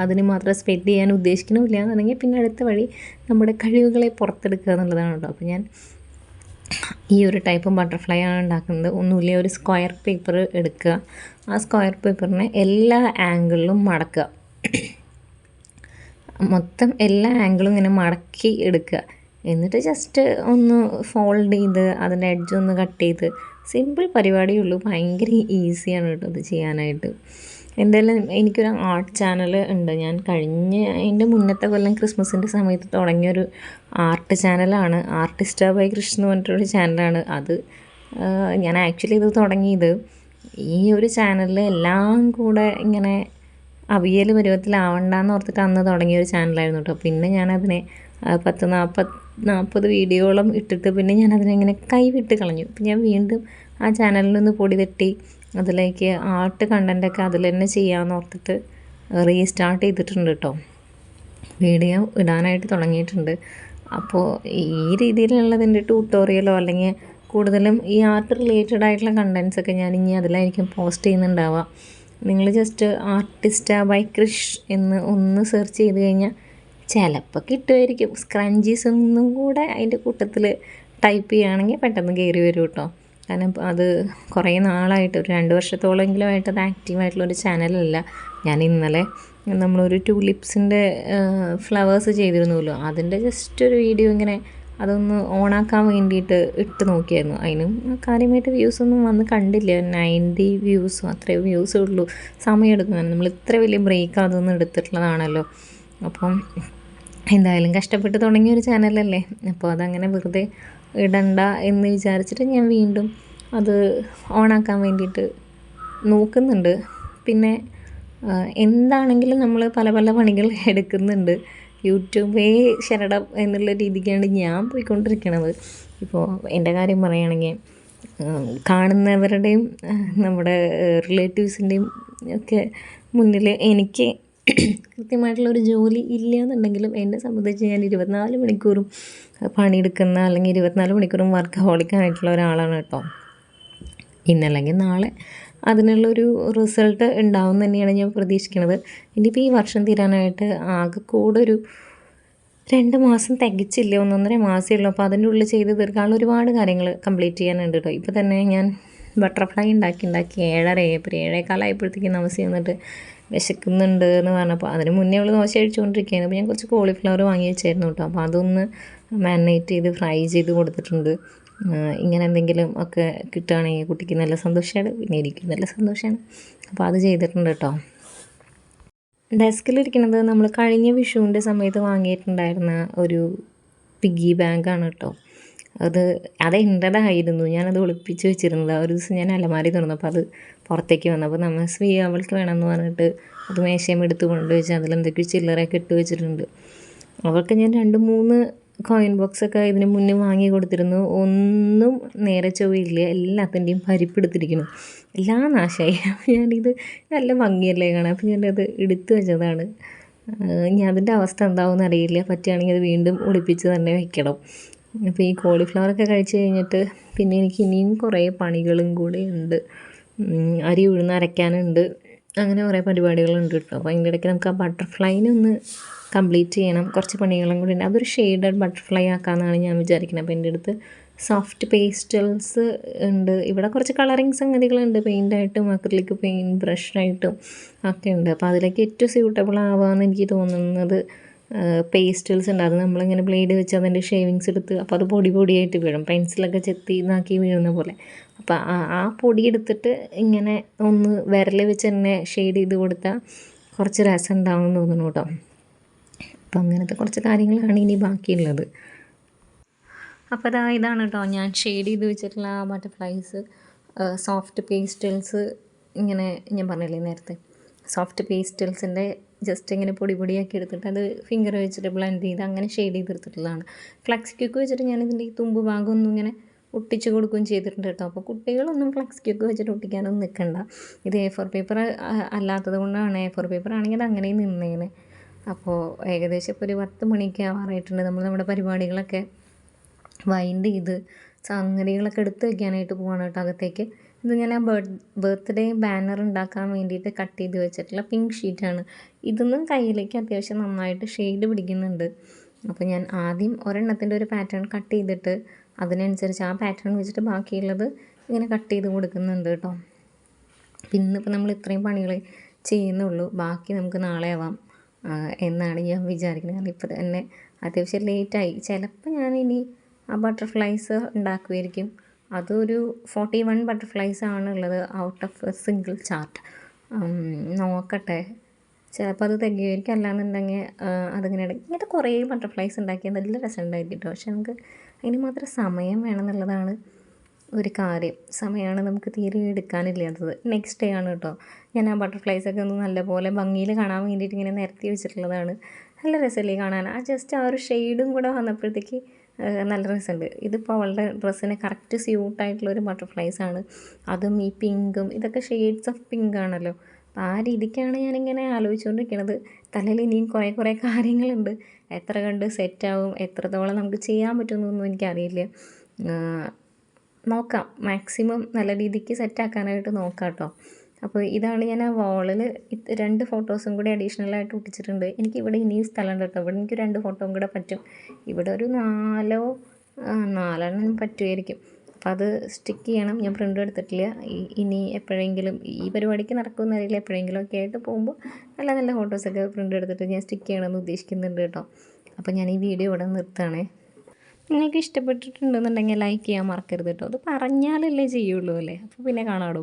അതിന് മാത്രം സ്പെൻഡ് ചെയ്യാൻ ഉദ്ദേശിക്കണമില്ല എന്നുണ്ടെങ്കിൽ പിന്നെ അടുത്ത വഴി നമ്മുടെ കഴിവുകളെ പുറത്തെടുക്കുക എന്നുള്ളതാണ് കേട്ടോ. അപ്പോൾ ഞാൻ ഈ ഒരു ടൈപ്പ് ബട്ടർഫ്ലൈ ആണ് ഉണ്ടാക്കുന്നത്. ഒന്നുമില്ല, ഒരു സ്ക്വയർ പേപ്പർ എടുക്കുക. ആ സ്ക്വയർ പേപ്പറിനെ എല്ലാ ആംഗിളിലും മടക്കുക. മൊത്തം എല്ലാ ആംഗിളും ഇങ്ങനെ മടക്കി എടുക്കുക. എന്നിട്ട് ജസ്റ്റ് ഒന്ന് ഫോൾഡ് ചെയ്ത് അതിൻ്റെ എഡ്ജ് ഒന്ന് കട്ട് ചെയ്ത് സിമ്പിൾ പരിപാടിയേ ഉള്ളൂ. ഭയങ്കര ഈസിയാണ് കേട്ടോ അത് ചെയ്യാനായിട്ട്. എന്തായാലും എനിക്കൊരു ആർട്ട് ചാനൽ ഉണ്ട്. ഞാൻ എൻ്റെ മുന്നത്തെ കൊല്ലം ക്രിസ്മസിൻ്റെ സമയത്ത് തുടങ്ങിയൊരു ആർട്ട് ചാനലാണ്. ആർട്ടിസ്റ്റ ബൈ കൃഷ്ണ എന്ന് പറഞ്ഞിട്ടൊരു ചാനലാണ് അത്. ഞാൻ ആക്ച്വലി ഇത് തുടങ്ങിയത് ഈ ഒരു ചാനലിൽ എല്ലാം കൂടെ ഇങ്ങനെ അവിയൽ പരുവത്തിലാവണ്ടെന്ന് ഓർത്തിട്ട് അന്ന് തുടങ്ങിയൊരു ചാനലായിരുന്നു കേട്ടോ. പിന്നെ ഞാനതിനെ 40 വീഡിയോയോളം ഇട്ടിട്ട് പിന്നെ ഞാനതിനെ ഇങ്ങനെ കൈവിട്ട് കളഞ്ഞു. അപ്പം ഞാൻ വീണ്ടും ആ ചാനലിൽ നിന്ന് പൊടി തട്ടി അതിലേക്ക് ആർട്ട് കണ്ടൻറ്റൊക്കെ അതിൽ തന്നെ ചെയ്യാമെന്ന് ഓർത്തിട്ട് റീസ്റ്റാർട്ട് ചെയ്തിട്ടുണ്ട് കേട്ടോ. വീഡിയോ ഇടാനായിട്ട് തുടങ്ങിയിട്ടുണ്ട്. അപ്പോൾ ഈ രീതിയിലുള്ളതിൻ്റെ ട്യൂട്ടോറിയലോ അല്ലെങ്കിൽ കൂടുതലും ഈ ആർട്ട് റിലേറ്റഡ് ആയിട്ടുള്ള കണ്ടൻസൊക്കെ ഞാൻ ഇനി അതിലായിരിക്കും പോസ്റ്റ് ചെയ്യുന്നുണ്ടാവുക. നിങ്ങൾ ജസ്റ്റ് ആർട്ടിസ്റ്റ ബൈ ക്രിഷ് എന്ന് ഒന്ന് സെർച്ച് ചെയ്ത് കഴിഞ്ഞാൽ ചിലപ്പോൾ കിട്ടുമായിരിക്കും. സ്ക്രഞ്ചീസ് ഒന്നും കൂടെ അതിൻ്റെ കൂട്ടത്തിൽ ടൈപ്പ് ചെയ്യുകയാണെങ്കിൽ പെട്ടെന്ന് കയറി വരും കേട്ടോ. കാരണം അത് കുറേ നാളായിട്ട് ഒരു 2 വർഷത്തോളമെങ്കിലും ആയിട്ട് അത് ആക്റ്റീവായിട്ടുള്ളൊരു ചാനലല്ല. ഞാൻ ഇന്നലെ നമ്മളൊരു ട്യൂലിപ്സിൻ്റെ ഫ്ലവേഴ്സ് ചെയ്തിരുന്നല്ലോ, അതിൻ്റെ ജസ്റ്റ് ഒരു വീഡിയോ ഇങ്ങനെ അതൊന്ന് ഓണാക്കാൻ വേണ്ടിയിട്ട് ഇട്ട് നോക്കിയായിരുന്നു. അതിനും കാര്യമായിട്ട് വ്യൂസൊന്നും വന്ന് കണ്ടില്ല. 90 വ്യൂസും അത്രയും വ്യൂസേ ഉള്ളൂ. സമയമെടുക്കും. നമ്മൾ ഇത്ര വലിയ ബ്രേക്ക് അതൊന്നും എടുത്തിട്ടുള്ളതാണല്ലോ. അപ്പം എന്തായാലും കഷ്ടപ്പെട്ട് തുടങ്ങിയ ഒരു ചാനലല്ലേ, അപ്പോൾ അതങ്ങനെ വെറുതെ ഇടണ്ട എന്ന് വിചാരിച്ചിട്ട് ഞാൻ വീണ്ടും അത് ഓണാക്കാൻ വേണ്ടിയിട്ട് നോക്കുന്നുണ്ട്. പിന്നെ എന്താണെങ്കിലും നമ്മൾ പല പല പണികൾ എടുക്കുന്നുണ്ട്. യൂട്യൂബേ ശരണം എന്നുള്ള രീതിക്കാണ് ഞാൻ പോയിക്കൊണ്ടിരിക്കണത്. ഇപ്പോൾ എൻ്റെ കാര്യം പറയുകയാണെങ്കിൽ കാണുന്നവരുടെയും നമ്മുടെ റിലേറ്റീവ്സിൻ്റെയും ഒക്കെ മുന്നിൽ എനിക്ക് കൃത്യമായിട്ടുള്ളൊരു ജോലി ഇല്ല എന്നുണ്ടെങ്കിലും എന്നെ സംബന്ധിച്ച് ഞാൻ 24 മണിക്കൂറും പണിയെടുക്കുന്ന അല്ലെങ്കിൽ 24 മണിക്കൂറും വർക്കഹോളിക്കായിട്ടുള്ള ഒരാളാണ് കേട്ടോ. ഇന്നല്ലെങ്കിൽ നാളെ അതിനുള്ളൊരു റിസൾട്ട് ഉണ്ടാവും തന്നെയാണ് ഞാൻ പ്രതീക്ഷിക്കുന്നത്. ഇനിയിപ്പോൾ ഈ വർഷം തീരാനായിട്ട് ആകെ കൂടെ ഒരു 2 മാസം തികച്ചില്ല, 1.5 മാസമേ ഉള്ളൂ. അപ്പോൾ അതിൻ്റെ ഉള്ളിൽ ചെയ്ത് തീർക്കാനുള്ള ഒരുപാട് കാര്യങ്ങൾ കംപ്ലീറ്റ് ചെയ്യാനുണ്ട് കേട്ടോ. ഇപ്പോൾ തന്നെ ഞാൻ ബട്ടർഫ്ലൈ ഉണ്ടാക്കി 7:30 ഇപ്പോൾ 7:15 നമസ് എന്നിട്ട് വിശക്കുന്നുണ്ട് എന്ന് പറഞ്ഞപ്പോൾ അതിന് മുന്നേ അവൾ ദോശ കഴിച്ചുകൊണ്ടിരിക്കുകയാണ്. അപ്പോൾ ഞാൻ കുറച്ച് കോളിഫ്ലവർ വാങ്ങി വെച്ചായിരുന്നു കേട്ടോ. അപ്പോൾ അതൊന്ന് മാരിനേറ്റ് ചെയ്ത് ഫ്രൈ ചെയ്ത് കൊടുത്തിട്ടുണ്ട്. ഇങ്ങനെ എന്തെങ്കിലും ഒക്കെ കിട്ടുകയാണെങ്കിൽ കുട്ടിക്ക് നല്ല സന്തോഷമാണ്, പിന്നെ എനിക്കും നല്ല സന്തോഷമാണ്. അപ്പോൾ അത് ചെയ്തിട്ടുണ്ട് കേട്ടോ. ഡെസ്കിലിരിക്കുന്നത് നമ്മൾ കഴിഞ്ഞ വിഷുവിൻ്റെ സമയത്ത് വാങ്ങിയിട്ടുണ്ടായിരുന്ന ഒരു പിഗ്ഗി ബാങ്കാണ് കേട്ടോ. അത് എൻ്റേതായിരുന്നു, ഞാനത് ഒളിപ്പിച്ച് വെച്ചിരുന്നത്. ഒരു ദിവസം ഞാൻ അലമാരി തുറന്നപ്പോൾ അത് പുറത്തേക്ക് വന്നപ്പോൾ നമസ്വി അവൾക്ക് വേണമെന്ന് പറഞ്ഞിട്ട് അത് മേശയും എടുത്ത് കൊണ്ടുവച്ച് അതിലെന്തൊക്കെയോ ചില്ലറയൊക്കെ ഇട്ട് വെച്ചിട്ടുണ്ട്. അവൾക്ക് ഞാൻ 2-3 കോയിൻ ബോക്സൊക്കെ ഇതിന് മുന്നേ വാങ്ങി കൊടുത്തിരുന്നു. ഒന്നും നേരെ ചൊവ്വയില്ല, എല്ലാത്തിൻ്റെയും പരിപ്പെടുത്തിരിക്കുന്നു, എല്ലാം നാശമായി. ഞാനിത് നല്ല ഭംഗിയല്ലേ കാണാൻ, അപ്പോൾ ഞാനത് എടുത്തു വെച്ചതാണ്. ഇനി അതിൻ്റെ അവസ്ഥ എന്താവുമെന്ന് അറിയില്ല. പറ്റുകയാണെങ്കിൽ അത് വീണ്ടും ഒളിപ്പിച്ച് തന്നെ വെക്കണം. അപ്പോൾ ഈ കോളിഫ്ലവറൊക്കെ കഴിച്ച് കഴിഞ്ഞിട്ട് പിന്നെ എനിക്ക് ഇനിയും കുറേ പണികളും കൂടെ ഉണ്ട്. അരി ഉഴുന്ന് അരയ്ക്കാനുണ്ട്, അങ്ങനെ കുറേ പരിപാടികളുണ്ട് കേട്ടോ. അപ്പോൾ അതിൻ്റെ ഇടയ്ക്ക് നമുക്ക് ആ ബട്ടർഫ്ലൈനെ ഒന്ന് കംപ്ലീറ്റ് ചെയ്യണം. കുറച്ച് പണികളും കൂടി ഉണ്ട്. അതൊരു ഷെയ്ഡഡ് ബട്ടർഫ്ലൈ ആക്കാമെന്നാണ് ഞാൻ വിചാരിക്കുന്നത്. അപ്പോൾ എൻ്റെ അടുത്ത് സോഫ്റ്റ് പേസ്റ്റൽസ് ഉണ്ട്. ഇവിടെ കുറച്ച് കളറിങ് സംഗതികളുണ്ട്, പെയിൻ്റായിട്ടും അക്രിലിക് പെയിൻറ്റ് ബ്രഷായിട്ടും ഒക്കെ ഉണ്ട്. അപ്പോൾ അതിലേക്ക് ഏറ്റവും സ്യൂട്ടബിൾ ആവാമെന്ന് എനിക്ക് തോന്നുന്നത് പേസ്റ്റൽസ് ഉണ്ട്. അത് നമ്മളിങ്ങനെ ബ്ലേഡ് വെച്ച് അതിൻ്റെ ഷേവിങ്സ് എടുത്ത് അപ്പോൾ അത് പൊടിയായിട്ട് വീഴും, പെൻസിലൊക്കെ ചെത്തി ഇതാക്കി വീഴുന്ന പോലെ. അപ്പോൾ ആ പൊടി എടുത്തിട്ട് ഇങ്ങനെ ഒന്ന് വിരൽ വെച്ച് തന്നെ ഷെയ്ഡ് ചെയ്ത് കൊടുത്താൽ കുറച്ച് രസം ഉണ്ടാവും തോന്നുന്നു കേട്ടോ. അപ്പോൾ അങ്ങനത്തെ കുറച്ച് കാര്യങ്ങളാണ് ഇനി ബാക്കിയുള്ളത്. അപ്പോൾ ഇതാണ് കേട്ടോ ഞാൻ ഷെയ്ഡ് ചെയ്ത് വെച്ചിട്ടുള്ള ബട്ടർഫ്ലൈസ്. സോഫ്റ്റ് പേസ്റ്റൽസ് ഇങ്ങനെ ഞാൻ പറഞ്ഞില്ലേ നേരത്തെ, സോഫ്റ്റ് പേസ്റ്റൽസിൻ്റെ ജസ്റ്റ് ഇങ്ങനെ പൊടിയാക്കി എടുത്തിട്ട് അത് ഫിംഗർ വെച്ചിട്ട് ബ്ലെൻഡ് ചെയ്ത് അങ്ങനെ ഷെയ്ഡ് ചെയ്തെടുത്തിട്ടുള്ളതാണ്. ഫ്ലക്സ് ക്യൂക്ക് വെച്ചിട്ട് ഞാനിതിൻ്റെ ഈ തുമ്പ് ഭാഗം ഒന്നും ഇങ്ങനെ ഒട്ടിച്ച് കൊടുക്കുകയും ചെയ്തിട്ടുണ്ട് കേട്ടോ. അപ്പോൾ കുട്ടികളൊന്നും ഫ്ലക്സ് ക്യൂക്ക് വെച്ചിട്ട് ഒട്ടിക്കാനൊന്നും നിൽക്കണ്ട. ഇത് A4 പേപ്പർ അല്ലാത്തത് കൊണ്ടാണ്. A4 പേപ്പർ ആണെങ്കിൽ അത് അങ്ങനെ നിന്നേനെ. അപ്പോൾ ഏകദേശം ഇപ്പോൾ ഒരു 10 മണിക്ക് ആവാറായിട്ടുണ്ട്. നമ്മുടെ പരിപാടികളൊക്കെ വൈൻഡ് ചെയ്ത് സംഗതികളൊക്കെ എടുത്ത് വയ്ക്കാനായിട്ട് പോവാണ് കേട്ടോ അകത്തേക്ക്. ഇത് ഞാൻ ആ ബർത്ത്ഡേ ബാനർ ഉണ്ടാക്കാൻ വേണ്ടിയിട്ട് കട്ട് ചെയ്ത് വെച്ചിട്ടുള്ള പിങ്ക് ഷീറ്റാണ്. ഇതൊന്നും കയ്യിലേക്ക് അത്യാവശ്യം നന്നായിട്ട് ഷെയ്ഡ് പിടിക്കുന്നുണ്ട്. അപ്പോൾ ഞാൻ ആദ്യം ഒരെണ്ണത്തിൻ്റെ ഒരു പാറ്റേൺ കട്ട് ചെയ്തിട്ട് അതിനനുസരിച്ച് ആ പാറ്റേൺ വെച്ചിട്ട് ബാക്കിയുള്ളത് ഇങ്ങനെ കട്ട് ചെയ്ത് കൊടുക്കുന്നുണ്ട് കേട്ടോ. ഇന്നിപ്പോൾ നമ്മൾ ഇത്രയും പണികൾ ചെയ്യുന്നുള്ളൂ, ബാക്കി നമുക്ക് നാളെ ആവാം എന്നാണ് ഞാൻ വിചാരിക്കുന്നത്. കാരണം ഇപ്പോൾ തന്നെ അത്യാവശ്യം ലേറ്റായി. ചിലപ്പോൾ ഞാനിനി ആ ബട്ടർഫ്ലൈസ് ഉണ്ടാക്കുമായിരിക്കും. അതൊരു 41 ബട്ടർഫ്ലൈസ് ആണുള്ളത് out of A single chart. നോക്കട്ടെ, ചിലപ്പോൾ അത് തികയുമായിരിക്കും. അല്ലാന്നുണ്ടെങ്കിൽ അതിങ്ങനെ ഇങ്ങനത്തെ കുറേ ബട്ടർഫ്ലൈസ് ഉണ്ടാക്കിയാൽ നല്ല രസമുണ്ടായിരിക്കും കേട്ടോ. പക്ഷെ നമുക്ക് അതിന് മാത്രം സമയം വേണമെന്നുള്ളതാണ് ഒരു കാര്യം. സമയമാണ് നമുക്ക് തീരെ എടുക്കാനില്ലാത്തത്. നെക്സ്റ്റ് ഡേ ആണ് കേട്ടോ ഞാൻ ആ ബട്ടർഫ്ലൈസൊക്കെ ഒന്ന് നല്ലപോലെ ഭംഗിയിൽ കാണാൻ വേണ്ടിയിട്ട് ഇങ്ങനെ നിരത്തി വെച്ചിട്ടുള്ളതാണ്. നല്ല രസമല്ലേ കാണാൻ. ജസ്റ്റ് ആ ഒരു ഷെയ്ഡും കൂടെ വന്നപ്പോഴത്തേക്ക് നല്ല രസമുണ്ട്. ഇതിപ്പോൾ അവളുടെ ഡ്രസ്സിന് കറക്റ്റ് സ്യൂട്ടായിട്ടുള്ളൊരു ബട്ടർഫ്ലൈസാണ്. അതും ഈ പിങ്കും ഇതൊക്കെ ഷെയ്ഡ്സ് ഓഫ് പിങ്ക് ആണല്ലോ. അപ്പോൾ ആ രീതിക്കാണ് ഞാനിങ്ങനെ ആലോചിച്ചുകൊണ്ടിരിക്കുന്നത്. തലയിൽ ഇനിയും കുറേ കാര്യങ്ങളുണ്ട്. എത്ര കണ്ട് സെറ്റാവും, എത്രത്തോളം നമുക്ക് ചെയ്യാൻ പറ്റുമെന്നൊന്നും എനിക്കറിയില്ല. നോക്കാം, മാക്സിമം നല്ല രീതിക്ക് സെറ്റാക്കാനായിട്ട് നോക്കാം കേട്ടോ. അപ്പോൾ ഇതാണ് ഞാൻ ആ വാളിൽ 2 ഫോട്ടോസും കൂടി അഡീഷണലായിട്ട് ഒട്ടിച്ചിട്ടുണ്ട്. എനിക്കിവിടെ ഇനിയും സ്ഥലമുണ്ട് കേട്ടോ. ഇവിടെ എനിക്ക് 2 ഫോട്ടോയും കൂടെ പറ്റും. ഇവിടെ ഒരു 4 പറ്റുമായിരിക്കും. അപ്പോൾ അത് സ്റ്റിക്ക് ചെയ്യണം. ഞാൻ പ്രിൻ്റ് എടുത്തിട്ടില്ല. ഇനി എപ്പോഴെങ്കിലും ഈ പരിപാടിക്ക് നടക്കുമെന്ന് അറിയില്ല, എപ്പോഴെങ്കിലും ഒക്കെ ആയിട്ട് പോകുമ്പോൾ നല്ല നല്ല ഫോട്ടോസൊക്കെ പ്രിൻ്റ് എടുത്തിട്ട് ഞാൻ സ്റ്റിക്ക് ചെയ്യണമെന്ന് ഉദ്ദേശിക്കുന്നുണ്ട് കേട്ടോ. അപ്പോൾ ഞാൻ ഈ വീഡിയോ ഇവിടെ നിർത്തുകയാണേ. നിങ്ങൾക്ക് ഇഷ്ടപ്പെട്ടിട്ടുണ്ടെന്നുണ്ടെങ്കിൽ ലൈക്ക് ചെയ്യാൻ മറക്കരുത് കേട്ടോ. അത് പറഞ്ഞാലല്ലേ ചെയ്യുള്ളൂ അല്ലേ. അപ്പോൾ പിന്നെ കാണാമോ.